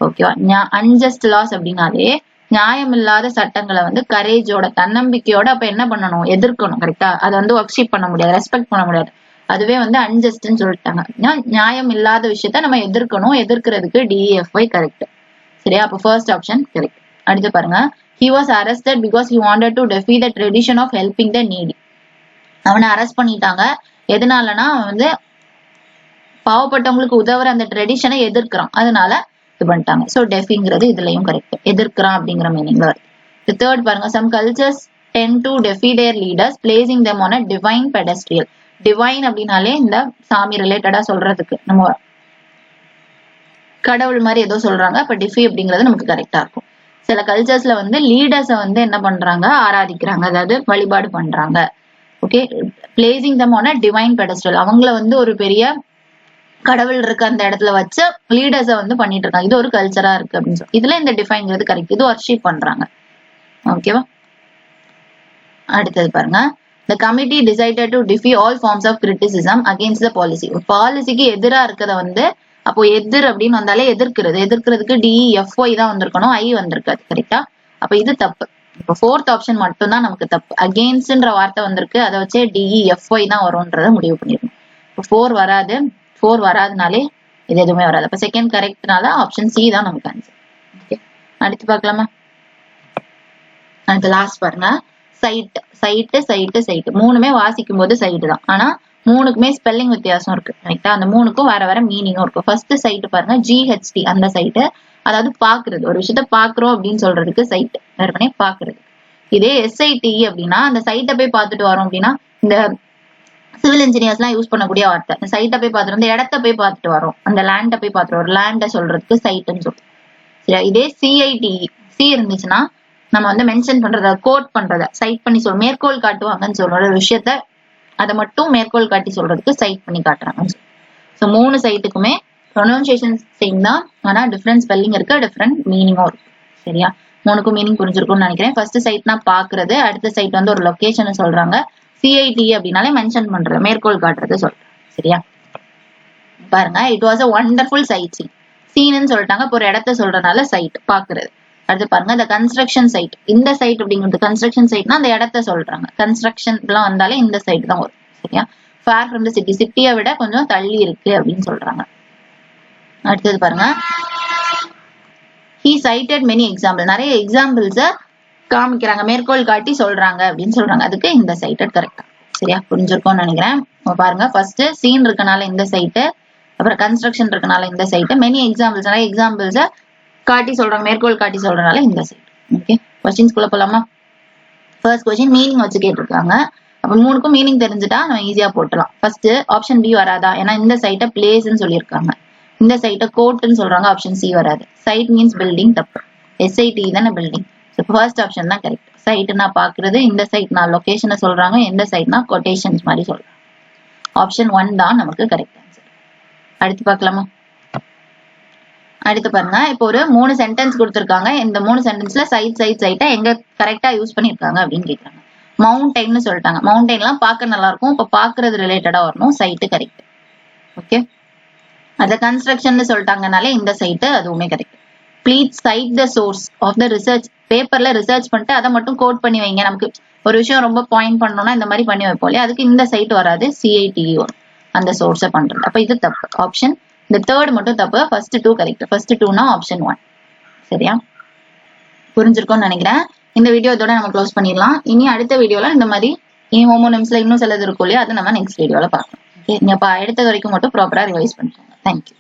ஓகேவா, unjust laws அப்படின்னாலே நியாயமில்லாத சட்டங்களை வந்து கரேஜோட, தன்னம்பிக்கையோட அப்ப என்ன பண்ணணும், எதிர்க்கணும் கரெக்டா. அதை வந்து ஒர்க்ஷிப் பண்ண முடியாது, ரெஸ்பெக்ட் பண்ண முடியாது. அதுவே வந்து அன்ஜஸ்ட்னு சொல்லிட்டாங்க. நியாயம் இல்லாத விஷயத்த நம்ம எதிர்க்கணும், எதிர்க்கிறதுக்கு DEFY கரெக்ட். சரியா, அப்ப ஃபர்ஸ்ட் ஆப்ஷன் கரெக்ட். அடுத்து பாருங்க, he was arrested because he wanted to defy the tradition of helping the needy. அவனை அரெஸ்ட் பண்ணிட்டாங்க, எதனாலனா அவன் வந்து பாவப்பட்டவங்களுக்கு உதவுற அந்த ட்ரெடிஷனை எதிர்க்கிறான், அதனால இது பண்ணிட்டாங்க. சோ டெஃபிங்கிறது இதுலயும் கரெக்ட், எதிர்க்கிறான் அப்படிங்கிற மீனிங்ல வருது. தேர்ட் பாருங்க, some cultures tend to defy their leaders placing them on a divine pedestal. Divine அப்படின்னாலே இந்த சாமி ரிலேட்டடா சொல்றதுக்கு, நம்ம கடவுள் மாதிரி ஏதோ சொல்றாங்க, அப்ப டிஃபி அப்படிங்கிறது நமக்கு கரெக்டா இருக்கும். சில கல்ச்சர்ஸ்ல வந்து லீடர்ஸை வந்து என்ன பண்றாங்க, ஆராதிக்கிறாங்க, அதாவது வழிபாடு பண்றாங்க. Okay, placing them on a divine pedestal, அவங்கள வந்து ஒரு பெரிய கடவுள் இருக்க அந்த இடத்துல வச்சு லீடர்ஸை வந்து பண்ணிட்டு இருக்காங்க, இது ஒரு கல்ச்சரா இருக்கு அப்படின்னு சொல்லி இதுல இந்த டிஃபைன்ங்கிறது கரெக்ட், இது வர்ஷிப் பண்றாங்க. ஓகேவா, அடுத்தது பாருங்க, the committee decided to defy all forms of criticism against the policy. பாலிசிக்கு எதிரா இருக்கத வந்து, அப்போ எதிர் அப்படின்னு வந்தாலே எதிர்க்கிறதுக்கு DEFY தான் வந்திருக்கணும், ஐ வந்திருக்காது கரெக்டா. அப்ப இது தப்பு. இப்போ ஃபோர்த் ஆப்ஷன் மட்டும் தான் நமக்கு தப்பு. அகெயின்ஸ்ட்ன்ற வார்த்தை வந்திருக்கு, அதை வச்சே DEFY தான் வரும்ன்றத முடிவு பண்ணிருக்கோம். இப்போ 4 வராதுனாலே இது எதுவுமே வராது. அப்ப செகண்ட் கரெக்ட்னால ஆப்ஷன் C தான் நமக்கு ஆன்சர். ஓகே, அடுத்து பார்க்கலாமா? அடுத்து லாஸ்ட் பாருங்க, சைட்டு மூணுமே வாசிக்கும் போது சைட்டு தான், ஆனா மூணுக்குமே ஸ்பெல்லிங் வித்தியாசம் இருக்கு கரெக்டா. அந்த மூணுக்கும் வேற மீனிங்கும் இருக்கும். ஃபர்ஸ்ட் சைட்டு பாருங்க, GHT அந்த சைட்டு, அதாவது பாக்குறது, ஒரு விஷயத்த பாக்குறோம் அப்படின்னு சொல்றதுக்கு சைட், வெறுமனே பாக்குறது. இதே SITE அப்படின்னா அந்த சைட்டை போய் பார்த்துட்டு வரோம் அப்படின்னா, இந்த சிவில் இன்ஜினியர்ஸ் எல்லாம் யூஸ் பண்ணக்கூடிய வார்த்தை. இந்த சைட்டை போய் பார்த்துட்டு, அந்த இடத்த போய் பார்த்துட்டு வரோம், அந்த லேண்டை போய் பார்த்துட்டு வரோம், லேண்டை சொல்றதுக்கு சைட்டுன்னு சொல்றோம். சரியா, இதே CITE சி இருந்துச்சுன்னா நம்ம வந்து மென்ஷன் பண்றத, கோட் பண்றத சைட் பண்ணி சொல்றோம், மேற்கோள் காட்டுவாங்கன்னு சொல்ற ஒரு விஷயத்த அதை மட்டும் மேற்கோள் காட்டி சொல்றதுக்கு சைட் பண்ணி காட்டுறாங்கன்னு சொல்றோம். ஸோ 3 சைட்டுக்குமே ப்ரொனவுன்சியேஷன் சேம் தான், ஆனா டிஃப்ரெண்ட் ஸ்பெல்லிங் இருக்கு, டிஃப்ரெண்ட் மீனிங்கும் இருக்கு. சரியா, 3க்கும் மீனிங் புரிஞ்சிருக்கும்னு நினைக்கிறேன். ஃபர்ஸ்ட் சைட்னா பாக்குறது, அடுத்த சைட் வந்து ஒரு லொகேஷன் சொல்றாங்க, CITE அப்படின்னாலே மென்ஷன் பண்றது, மேற்கோள் காட்டுறது சொல்றேன். சரியா, பாருங்க, it was a wonderful sight scene, சீன்னு சொல்லிட்டாங்க, இப்போ ஒரு இடத்த சொல்றதுனால சைட் பாக்குறது. அடுத்து பாருங்க, இந்த கன்ஸ்ட்ரக்ஷன் சைட், இந்த சைட் அப்படிங்கிறது கன்ஸ்ட்ரக்ஷன் சைட்னா அந்த இடத்த சொல்றாங்க, கன்ஸ்ட்ரக்ஷன் எல்லாம் வந்தாலே இந்த சைட் தான் வரும். சரியா, ஃபேர் ஃப்ரம் தி சிட்டி, சிட்டியை விட கொஞ்சம் தள்ளி இருக்கு அப்படின்னு சொல்றாங்க. அடுத்தது பாருங்க, he cited many examples, நிறைய எக்ஸாம்பிள்ஸ காமிக்கிறாங்க, மேற்கோள் காட்டி சொல்றாங்க அப்படின்னு சொல்றாங்க, அதுக்கு இந்த சைட்டட் கரெக்டா. சரியா, புரிஞ்சிருக்கும்னு நினைக்கிறேன். பாருங்க, ஃபர்ஸ்ட் சீன் இருக்கனால இந்த சைட்டு, அப்புறம் கன்ஸ்ட்ரக்ஷன் இருக்கனால இந்த சைட்டு, மெனி எக்ஸாம்பிள்ஸ், நிறைய எக்ஸாம்பிள்ஸ காட்டி சொல்றாங்க, மேற்கோள் காட்டி சொல்றதுனால இந்த சைட். ஓகே, கொஸ்டின்ஸ்குள்ள போலாமா? ஃபர்ஸ்ட் கொஸ்டின் மீனிங் வச்சு கேட்டிருக்காங்க, அப்ப 3க்கும் மீனிங் தெரிஞ்சுட்டா நம்ம ஈஸியா போட்டலாம். ஃபர்ஸ்ட் ஆப்ஷன் B வராதா, ஏன்னா இந்த சைட்டை பிளேஸ்ன்னு சொல்லியிருக்காங்க, இந்த சைட்டை கோர்ட்னு சொல்றாங்க, ஆப்ஷன் C வராது. சைட் மீன்ஸ் பில்டிங், தப்பு. SITE தானே பில்டிங். ஸோ ஃபர்ஸ்ட் ஆப்ஷன் தான் கரெக்ட். சைட்னா பாக்குறது, இந்த சைட்னா லொகேஷனை சொல்றாங்க, எந்த சைட்னா கொட்டேஷன்ஸ் மாதிரி சொல்றாங்க. ஆப்ஷன் 1 தான் நமக்கு கரெக்ட் ஆன்சர். அடுத்து பார்க்கலாமா? அடுத்து பாருங்க, இப்போ ஒரு 3 சென்டென்ஸ் கொடுத்துருக்காங்க, இந்த 3 சென்டென்ஸ்ல சைட்டை எங்க கரெக்டா யூஸ் பண்ணிருக்காங்க அப்படின்னு கேட்கறாங்க. மவுண்டைன்னு சொல்லிட்டாங்க, மவுண்டைன் எல்லாம் பார்க்க நல்லா இருக்கும், இப்ப பாக்குறது ரிலேட்டடா வரணும், சைட்டு கரெக்ட். ஓகே, அத கன்ஸ்ட்ரக்ஷன் சொல்லிட்டாங்கனாலே இந்த சைட்டு அதுவுமே correct. Please cite the source of the research. பேப்பர்ல ரிசர்ச் பண்ணிட்டு அதை மட்டும் கோட் பண்ணி வைங்க. நமக்கு ஒரு விஷயம் ரொம்ப பாயிண்ட் பண்ணணும்னா இந்த மாதிரி பண்ணி வைப்போம் இல்லையா, அதுக்கு இந்த சைட் வராது, CITE வரும் அந்த சோர்ஸை பண்றது. அப்ப இது தப்பு ஆப்ஷன். இந்த தேர்ட் மட்டும் தப்பு, ஃபர்ஸ்ட் 2 கரெக்ட். ஃபர்ஸ்ட் 2னா ஆப்ஷன் 1. சரியா, புரிஞ்சிருக்கும்னு நினைக்கிறேன். இந்த வீடியோ இதோட நம்ம க்ளோஸ் பண்ணிடலாம். இனி அடுத்த வீடியோல இந்த மாதிரி ஹோமோனிம்ஸ்ல இன்னும் சிலது இருக்கும் இல்லையா, அதை நம்ம நெக்ஸ்ட் வீடியோல பார்க்கலாம். நீங்க அப்ப எடுத்த வரைக்கும் மட்டும் ப்ராப்பரா ரிவைஸ் பண்ணிக்கோங்க. தேங்க்யூ.